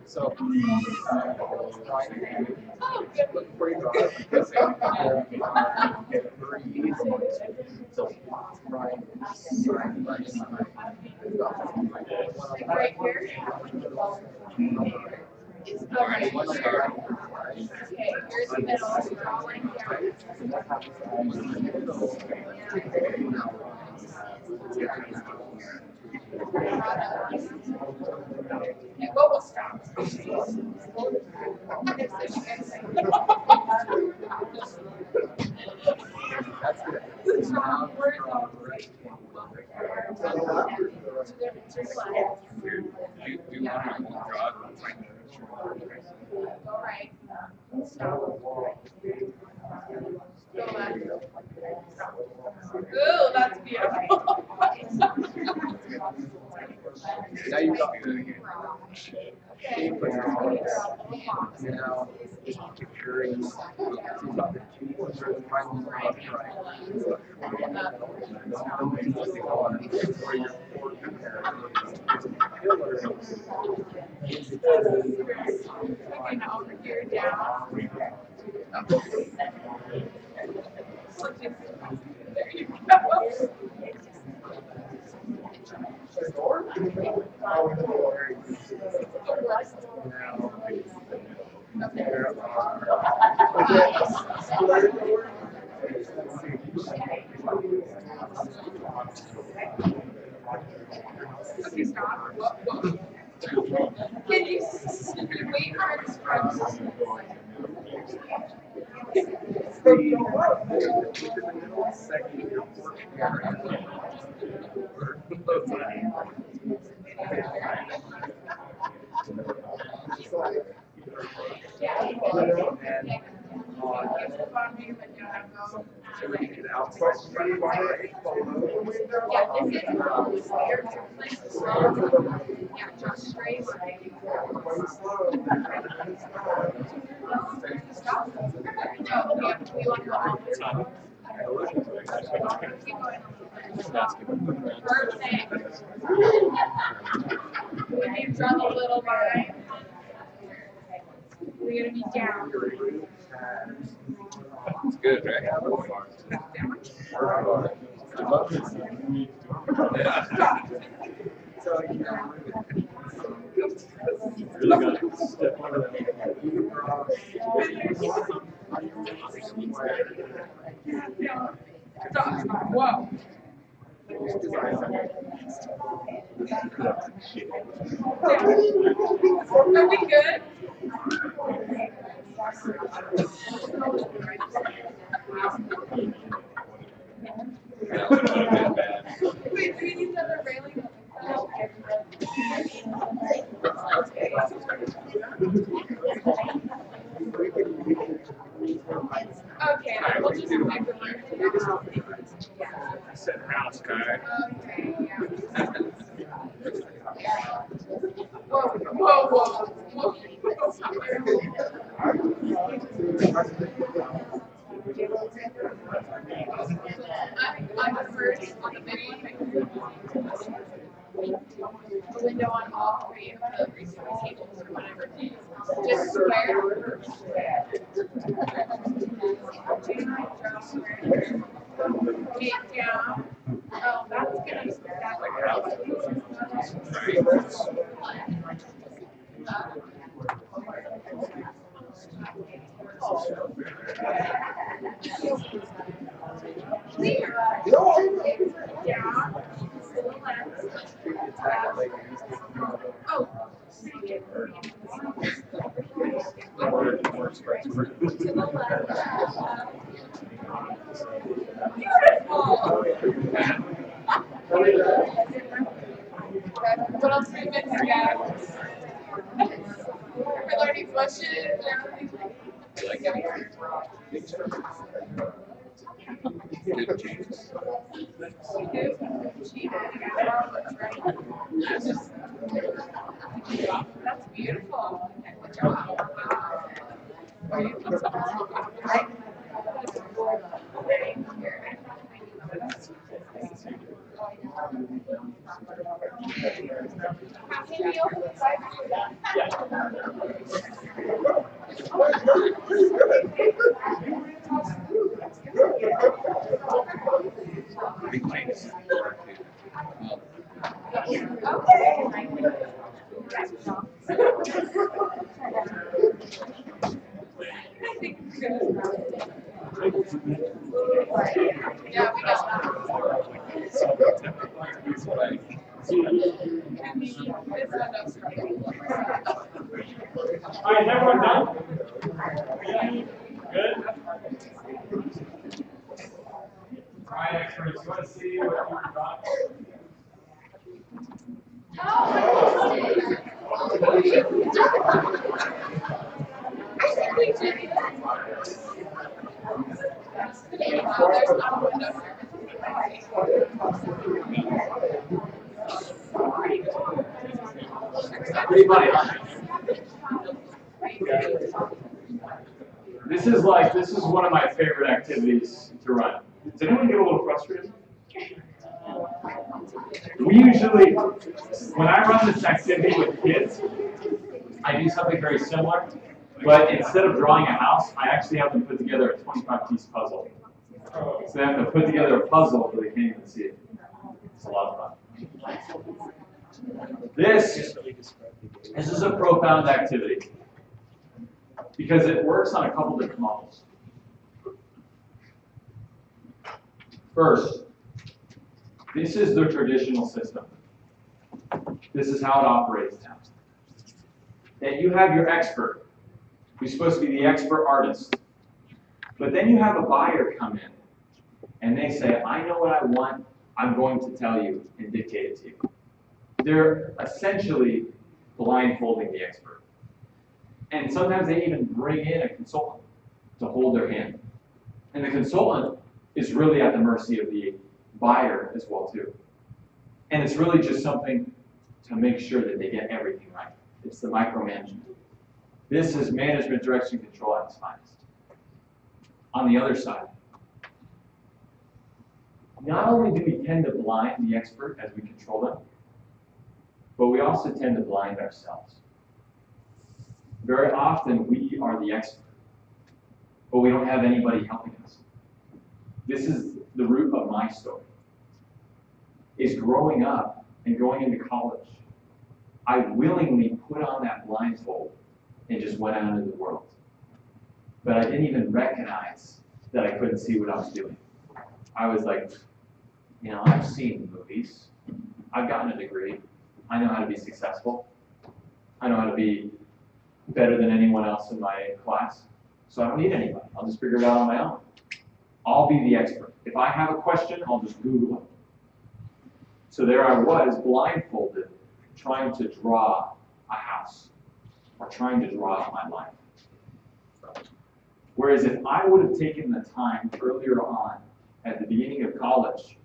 So, look pretty broad because get breathe. So, Right here? Okay. Okay, here's the middle, drawing Okay, what will stop? That's good. Now, right. Do you want to draw it? Go right. Go left. Ooh, that's beautiful. Now you've got the shape now just picturing about the keyboards are trying to right. Okay, now over here, down. There you go. Okay, stop. Whoa. Can you wait for it to scrunch? Yeah, just straight. No, we want to go all the time. Perfect. When you draw the little line, we're going to be down. It's good, right? So, you know, really got to step on that. Whoa. Are we good? Wait, do we need another railing? Okay, we'll just pick the I said house guy. Okay, yeah. Whoa, whoa, whoa, whoa. On the first, on the big one, the window on all three of the receiving tables or whatever. Just square. Get down. Oh, that's gonna What else are we missing, guys? We're learning bushes and everything. That's beautiful. Good job. Are you Can you open the side? Yeah, we got that. All right, is everyone done? Good? All right, experts, you want to see what you got? I think we did. There's not a window Everybody. This is one of my favorite activities to run. Does anyone get a little frustrated? We usually, when I run this activity with kids, I do something very similar, but instead of drawing a house, I actually have them put together a 25-piece puzzle. So they have to put together a puzzle, but they can't even see it. It's a lot of fun. This is a profound activity because it works on a couple different levels. First, this is the traditional system. This is how it operates now. That you have your expert, who's supposed to be the expert artist. But then you have a buyer come in, and they say, I know what I want, I'm going to tell you and dictate it to you. They're essentially blindfolding the expert. And sometimes they even bring in a consultant to hold their hand. And the consultant is really at the mercy of the buyer as well too. And it's really just something to make sure that they get everything right. It's the micromanagement. This is management direction control at its finest. On the other side, not only do we tend to blind the expert as we control them, but we also tend to blind ourselves. Very often we are the expert, but we don't have anybody helping us. This is the root of my story. Is growing up and going into college, I willingly put on that blindfold and just went out into the world. But I didn't even recognize that I couldn't see what I was doing. I was like You know, I've seen movies. I've gotten a degree. I know how to be successful. I know how to be better than anyone else in my class. So I don't need anybody. I'll just figure it out on my own. I'll be the expert. If I have a question, I'll just Google it. So there I was, blindfolded, trying to draw a house or trying to draw my life. Whereas if I would have taken the time earlier on, at the beginning of college,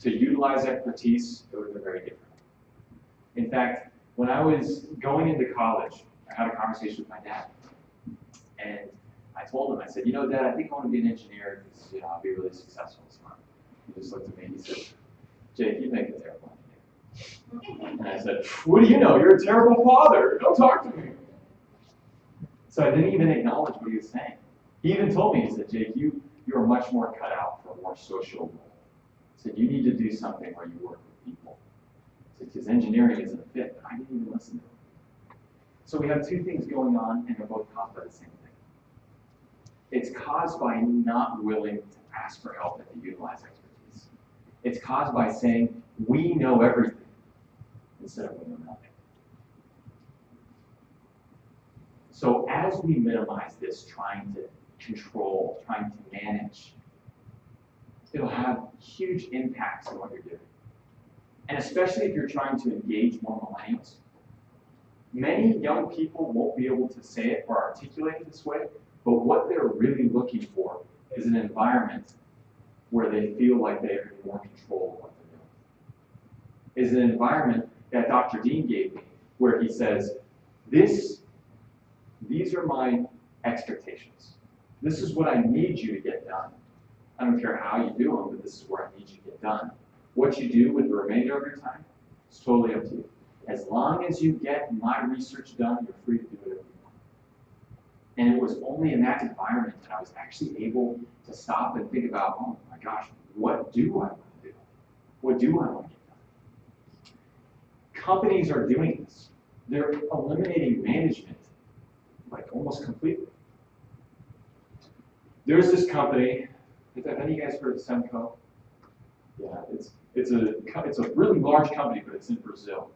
to utilize expertise, it would have been very different. In fact, when I was going into college, I had a conversation with my dad. And I told him, I said, you know, Dad, I think I want to be an engineer because, you know, I'll be really successful and smart. He just looked at me and he said, Jake, you'd make a terrible engineer. And I said, what do you know? You're a terrible father. Don't talk to me. So I didn't even acknowledge what he was saying. He even told me, he said, Jake, you are much more cut out for a more social role. He said, you need to do something where you work with people. He said, because engineering isn't a fit. But I didn't even listen to him. So we have two things going on, and they're both caused by the same thing. It's caused by not willing to ask for help and to utilize expertise. It's caused by saying, we know everything, instead of we know nothing. So as we minimize this, trying to control, trying to manage, it'll have huge impacts on what you're doing. And especially if you're trying to engage more millennials. Many young people won't be able to say it or articulate it this way, but what they're really looking for is an environment where they feel like they are in more control of what they're doing. Is an environment that Dr. Dean gave me, where he says, these are my expectations. This is what I need you to get done. I don't care how you do them, but this is where I need you to get done. What you do with the remainder of your time is totally up to you. As long as you get my research done, you're free to do whatever you want. And it was only in that environment that I was actually able to stop and think about, oh my gosh, what do I want to do? What do I want to get done? Companies are doing this. They're eliminating management, like almost completely. There's this company, have any of you guys heard of Semco? Yeah, it's a really large company, but it's in Brazil.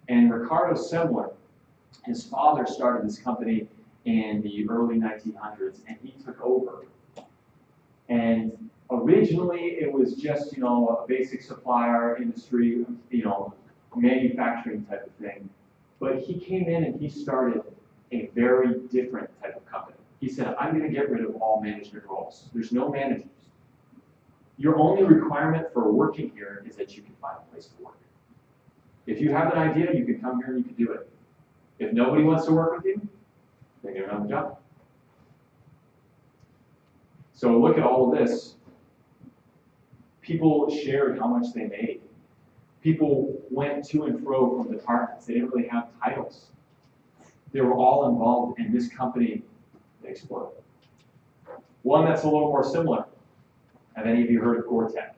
And Ricardo Semler, his father started this company in the early 1900s, and he took over. And originally, it was just, you know, a basic supplier industry, you know, manufacturing type of thing. But he came in and he started a very different type of company. He said, I'm going to get rid of all management roles. There's no managers. Your only requirement for working here is that you can find a place to work. If you have an idea, you can come here and you can do it. If nobody wants to work with you, then you don't have a job. So look at all of this. People shared how much they made. People went to and fro from departments. They didn't really have titles. They were all involved in this company that exploded. One that's a little more similar. Have any of you heard of Gore-Tex?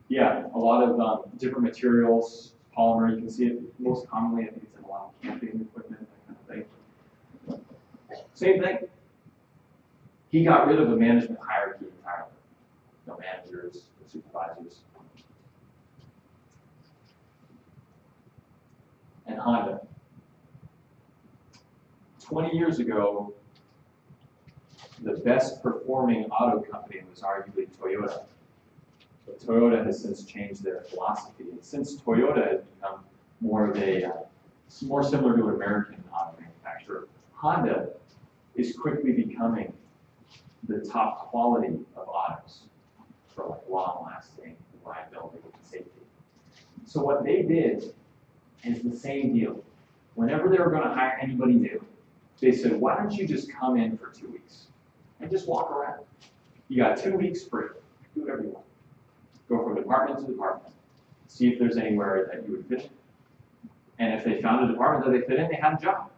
Yeah, a lot of different materials, polymer. You can see it most commonly, I think it's in a lot of camping equipment, that kind of thing. Same thing. He got rid of the management hierarchy entirely. No managers, no supervisors. And Honda. 20 years ago, the best performing auto company was arguably Toyota. But Toyota has since changed their philosophy. And since Toyota has become more of a, more similar to an American auto manufacturer, Honda is quickly becoming the top quality of autos for like long-lasting reliability and safety. So what they did is the same deal. Whenever they were going to hire anybody new, they said, why don't you just come in for 2 weeks and just walk around? You got 2 weeks free. Do whatever you want. Go from department to department. See if there's anywhere that you would fit in. And if they found a department that they fit in, they had a job.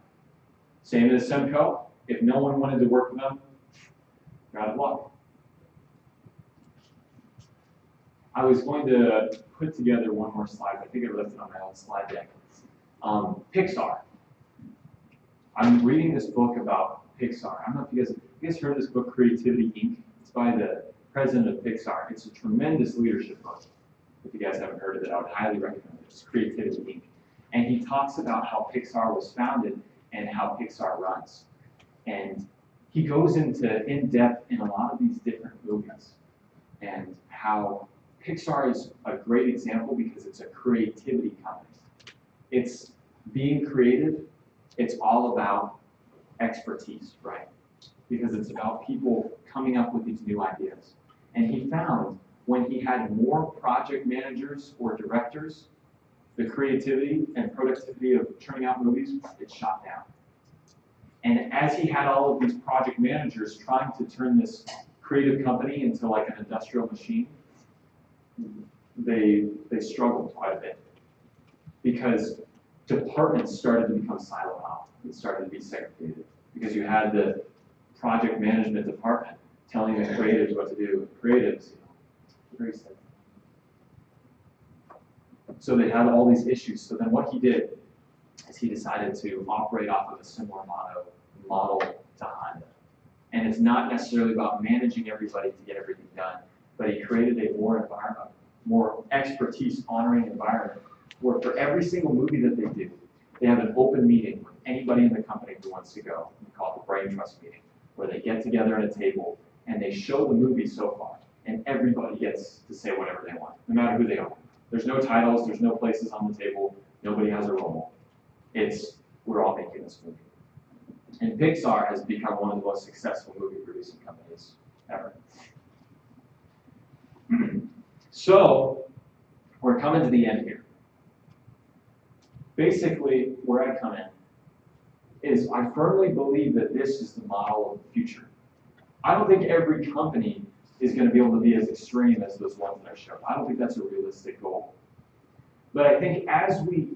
Same as Semco. If no one wanted to work with them, you're out of luck. I was going to put together one more slide. I think I left it on my own slide deck. Pixar. I'm reading this book about Pixar. I don't know if you guys heard of this book, Creativity Inc. It's by the president of Pixar. It's a tremendous leadership book. If you guys haven't heard of it, I would highly recommend it. It's Creativity Inc. And he talks about how Pixar was founded and how Pixar runs. And he goes into in-depth in a lot of these different movies and how Pixar is a great example because it's a creativity company. It's being creative. It's all about expertise, right? Because it's about people coming up with these new ideas. And he found when he had more project managers or directors, the creativity and productivity of churning out movies, it shot down. And as he had all of these project managers trying to turn this creative company into like an industrial machine, they struggled quite a bit because departments started to become siloed out. It started to be segregated because you had the project management department telling the creatives what to do. Creatives, very simple. So they had all these issues. So then what he did is he decided to operate off of a similar model to Honda. And it's not necessarily about managing everybody to get everything done, but he created a more expertise honoring environment where for every single movie that they do, they have an open meeting with anybody in the company who wants to go. We call it the Brain Trust meeting, where they get together at a table and they show the movie so far, and everybody gets to say whatever they want, no matter who they are. There's no titles, there's no places on the table, nobody has a role. It's, we're all making this movie. And Pixar has become one of the most successful movie producing companies ever. So, we're coming to the end here. Basically, where I come in is I firmly believe that this is the model of the future. I don't think every company is going to be able to be as extreme as those ones that I showed. I don't think that's a realistic goal. But I think as we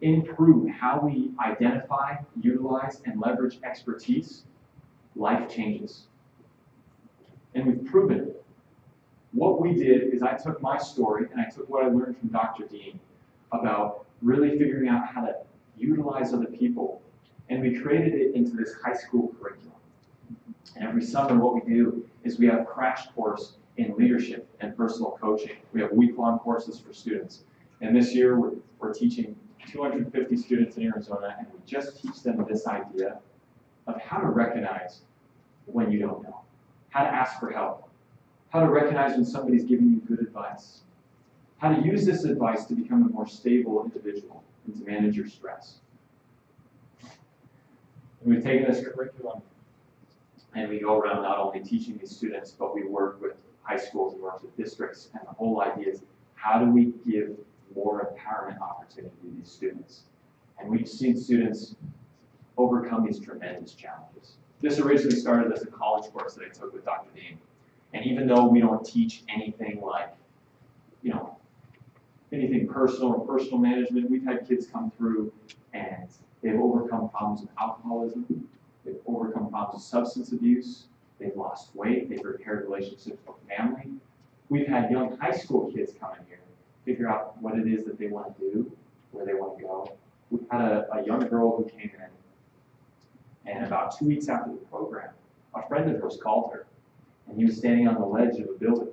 improve how we identify, utilize, and leverage expertise, life changes. And we've proven it. What we did is I took my story and I took what I learned from Dr. Dean about really figuring out how to utilize other people, and we created it into this high school curriculum. And every summer what we do is we have a crash course in leadership and personal coaching. We have week-long courses for students. And this year we're teaching 250 students in Arizona, and we just teach them this idea of how to recognize when you don't know, how to ask for help, how to recognize when somebody's giving you good advice, how to use this advice to become a more stable individual and to manage your stress. And we've taken this curriculum and we go around not only teaching these students, but we work with high schools and work with districts, and the whole idea is how do we give more empowerment opportunity to these students? And we've seen students overcome these tremendous challenges. This originally started as a college course that I took with Dr. Dean. And even though we don't teach anything like, anything personal or personal management, we've had kids come through and they've overcome problems with alcoholism, they've overcome problems with substance abuse, they've lost weight, they've repaired relationships with family. We've had young high school kids come in here, figure out what it is that they want to do, where they want to go. We had a young girl who came in, and about 2 weeks after the program, a friend of hers called her, and he was standing on the ledge of a building,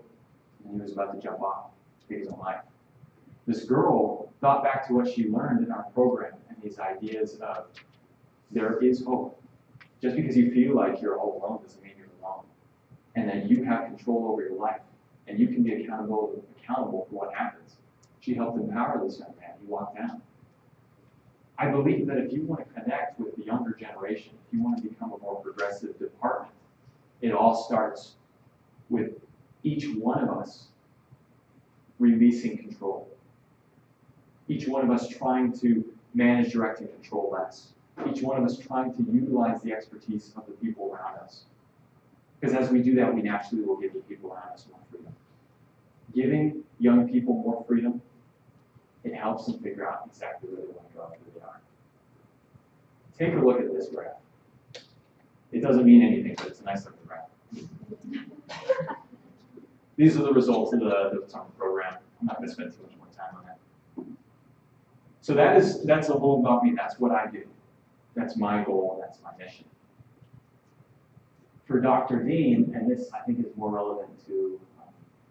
and he was about to jump off to take his own life. This girl thought back to what she learned in our program and these ideas of there is hope. Just because you feel like you're all alone doesn't mean you're alone. And that you have control over your life, and you can be accountable for what happens. She helped empower this young man. He walked down. I believe that if you want to connect with the younger generation, if you want to become a more progressive department, it all starts with each one of us releasing control. Each one of us trying to manage, direct, and control less. Each one of us trying to utilize the expertise of the people around us. Because as we do that, we naturally will give the people around us more freedom. Giving young people more freedom, it helps them figure out exactly where they want to go and who they are. Take a look at this graph. It doesn't mean anything, but it's a nice looking graph. These are the results of the summer program. I'm not going to spend too much more time on that. So that's a little about me. That's what I do. That's my goal, and that's my mission. for Dr. Dean, and this I think is more relevant to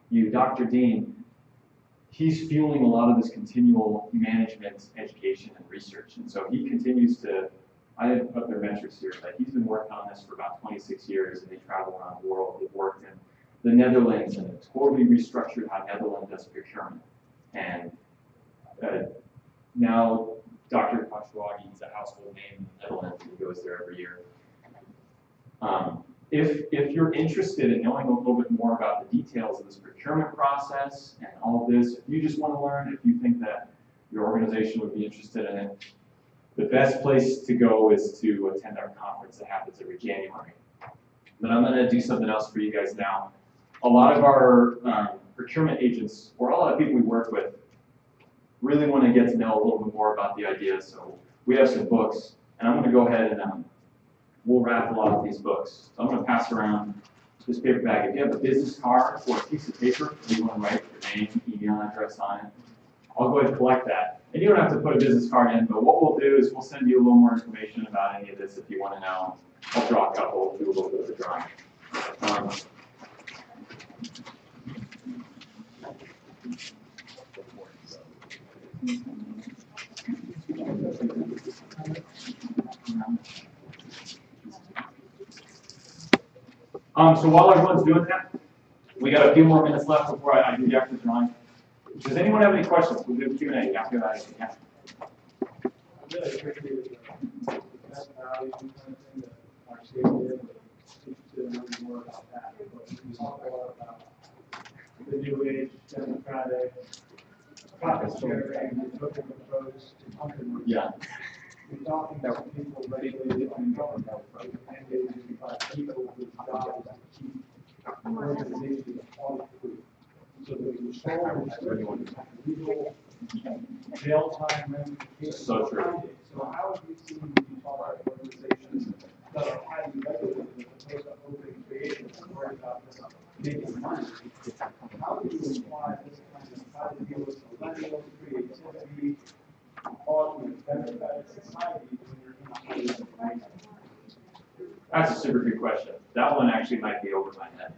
you, Dr. Dean, he's fueling a lot of this continual management, education, and research. And so he continues to, I didn't put their metrics here, but he's been working on this for about 26 years, and they travel around the world. They've worked in the Netherlands and totally restructured how Netherlands does procurement. And now Dr. Pachwagi is a household name in the Netherlands, and he goes there every year. If you're interested in knowing a little bit more about the details of this procurement process and all of this, if you just want to learn, if you think that your organization would be interested in it, the best place to go is to attend our conference that happens every January. But I'm going to do something else for you guys now. A lot of our procurement agents, or a lot of people we work with, really want to get to know a little bit more about the idea. So we have some books, and I'm going to go ahead and we'll raffle off these books. So I'm going to pass around this paper bag. If you have a business card or a piece of paper that you want to write your name, email address on it, I'll go ahead and collect that. And you don't have to put a business card in, but what we'll do is we'll send you a little more information about any of this if you want to know. I'll draw a couple, do a little bit of a drawing. So while everyone's doing that, we got a few more minutes left before I do the actual drawing. Does anyone have any questions? We'll do Q&A after that. Yeah. I really appreciate the best value kind of thing that our state did. Interested in learning more about that. But we talk a lot about the new age democratic profit sharing and looking approach to companies. Yeah. We're talking about people regulated and governed mandated by people whose job is to keep organizations audit free. So the control and restrictions have legal jail time ramifications. So true. So how have you seen when you talk about organizations that are highly regulated as opposed to open creative and worried about this making money? How do you apply this kind of how to deal with millennials, creativity, augment democratic society when you're in a highly regulated? That's a super good question. That one actually might be over my head.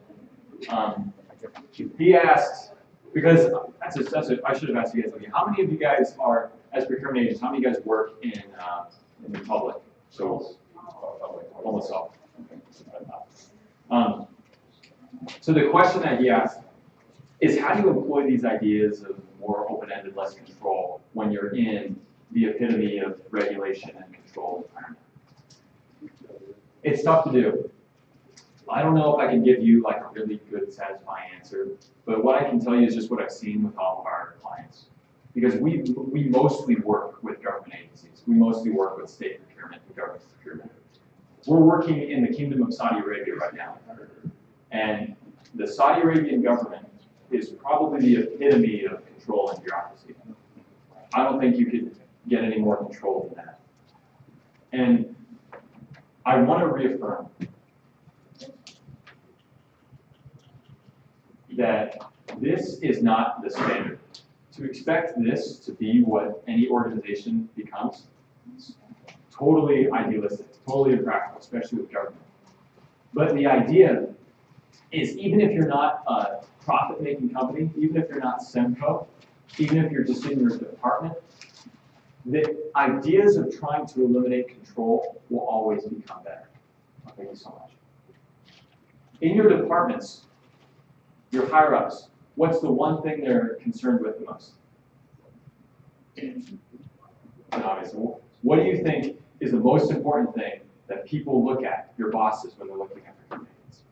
He asked, because I should have asked you guys something. How many of you guys are, as procurement agents, how many of you guys work in the public? So, almost all. So the question that he asked is, how do you employ these ideas of more open-ended, less control when you're in the epitome of regulation and control environment? It's tough to do. I don't know if I can give you like a really good, satisfying answer, but what I can tell you is just what I've seen with all of our clients. Because we mostly work with government agencies. We mostly work with state procurement and government procurement. We're working in the Kingdom of Saudi Arabia right now. And the Saudi Arabian government is probably the epitome of control and bureaucracy. I don't think you could get any more control than that. And I want to reaffirm that this is not the standard. To expect this to be what any organization becomes is totally idealistic, totally impractical, especially with government. But the idea is, even if you're not a profit-making company, even if you're not Semco, even if you're just in your department, the ideas of trying to eliminate control will always become better. Thank you so much. In your departments, your higher-ups, what's the one thing they're concerned with the most? And obviously, what do you think is the most important thing that people look at, your bosses, when they're looking at your campaigns?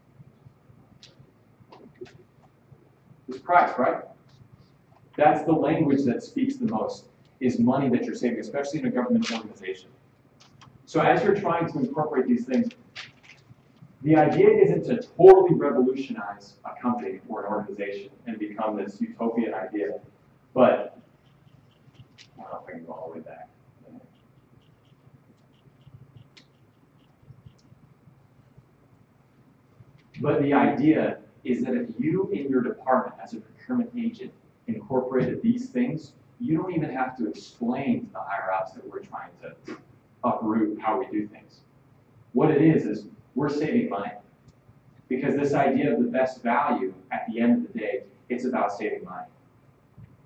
It's price, right? That's the language that speaks the most, is money that you're saving, especially in a government organization. So as you're trying to incorporate these things, the idea isn't to totally revolutionize a company or an organization and become this utopian idea, but I don't know if I can go all the way back. But the idea is that if you in your department as a procurement agent incorporated these things, you don't even have to explain to the higher ups that we're trying to uproot how we do things. What it is we're saving money. Because this idea of the best value, at the end of the day, it's about saving money.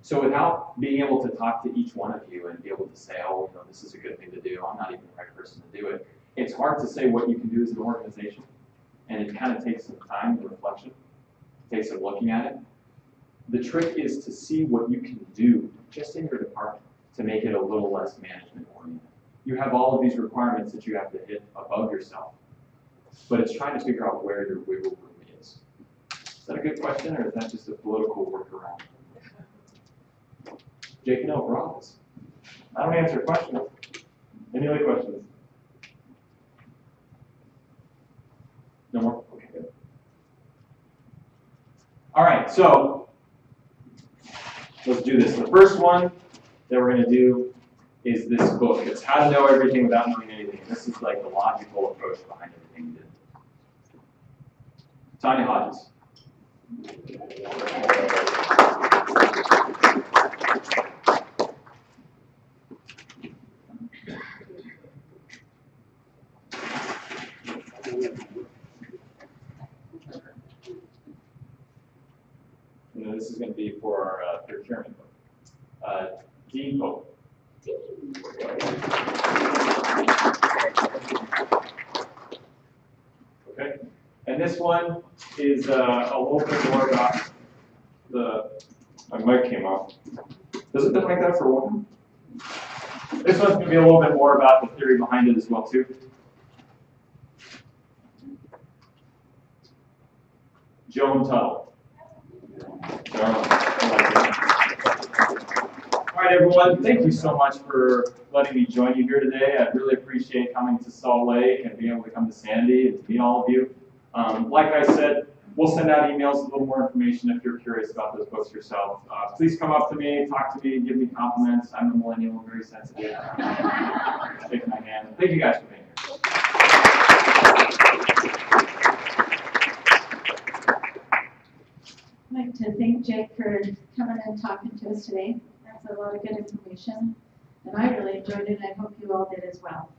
So without being able to talk to each one of you and be able to say, oh, you know, this is a good thing to do, I'm not even the right person to do it, it's hard to say what you can do as an organization. And it kind of takes some time and reflection. It takes some looking at it. The trick is to see what you can do just in your department to make it a little less management oriented. You have all of these requirements that you have to hit above yourself, but it's trying to figure out where your wiggle room is. Is that a good question, or is that just a political workaround? Jake, no, for office. I don't answer questions. Any other questions? No more? Okay, good. All right, so let's do this. The first one that we're going to do is this book. It's How to Know Everything Without Knowing Anything. This is like the logical approach behind everything you did. Tanya Hodges. And this is going to be for our procurement book. Dean Pope. Okay, and this one is a little bit more about the. My mic came off. Does it look like that for one? This one's going to be a little bit more about the theory behind it as well too. Joan Tuttle. All right, everyone, thank you so much for letting me join you here today. I really appreciate coming to Salt Lake and being able to come to Sandy and to meet all of you. Like I said, we'll send out emails with a little more information if you're curious about those books yourself. Please come up to me, talk to me, give me compliments. I'm a millennial, very sensitive. Shake my hand. Thank you guys for being here. I'd like to thank Jake for coming and talking to us today. That's a lot of good information, and I really enjoyed it, and I hope you all did as well.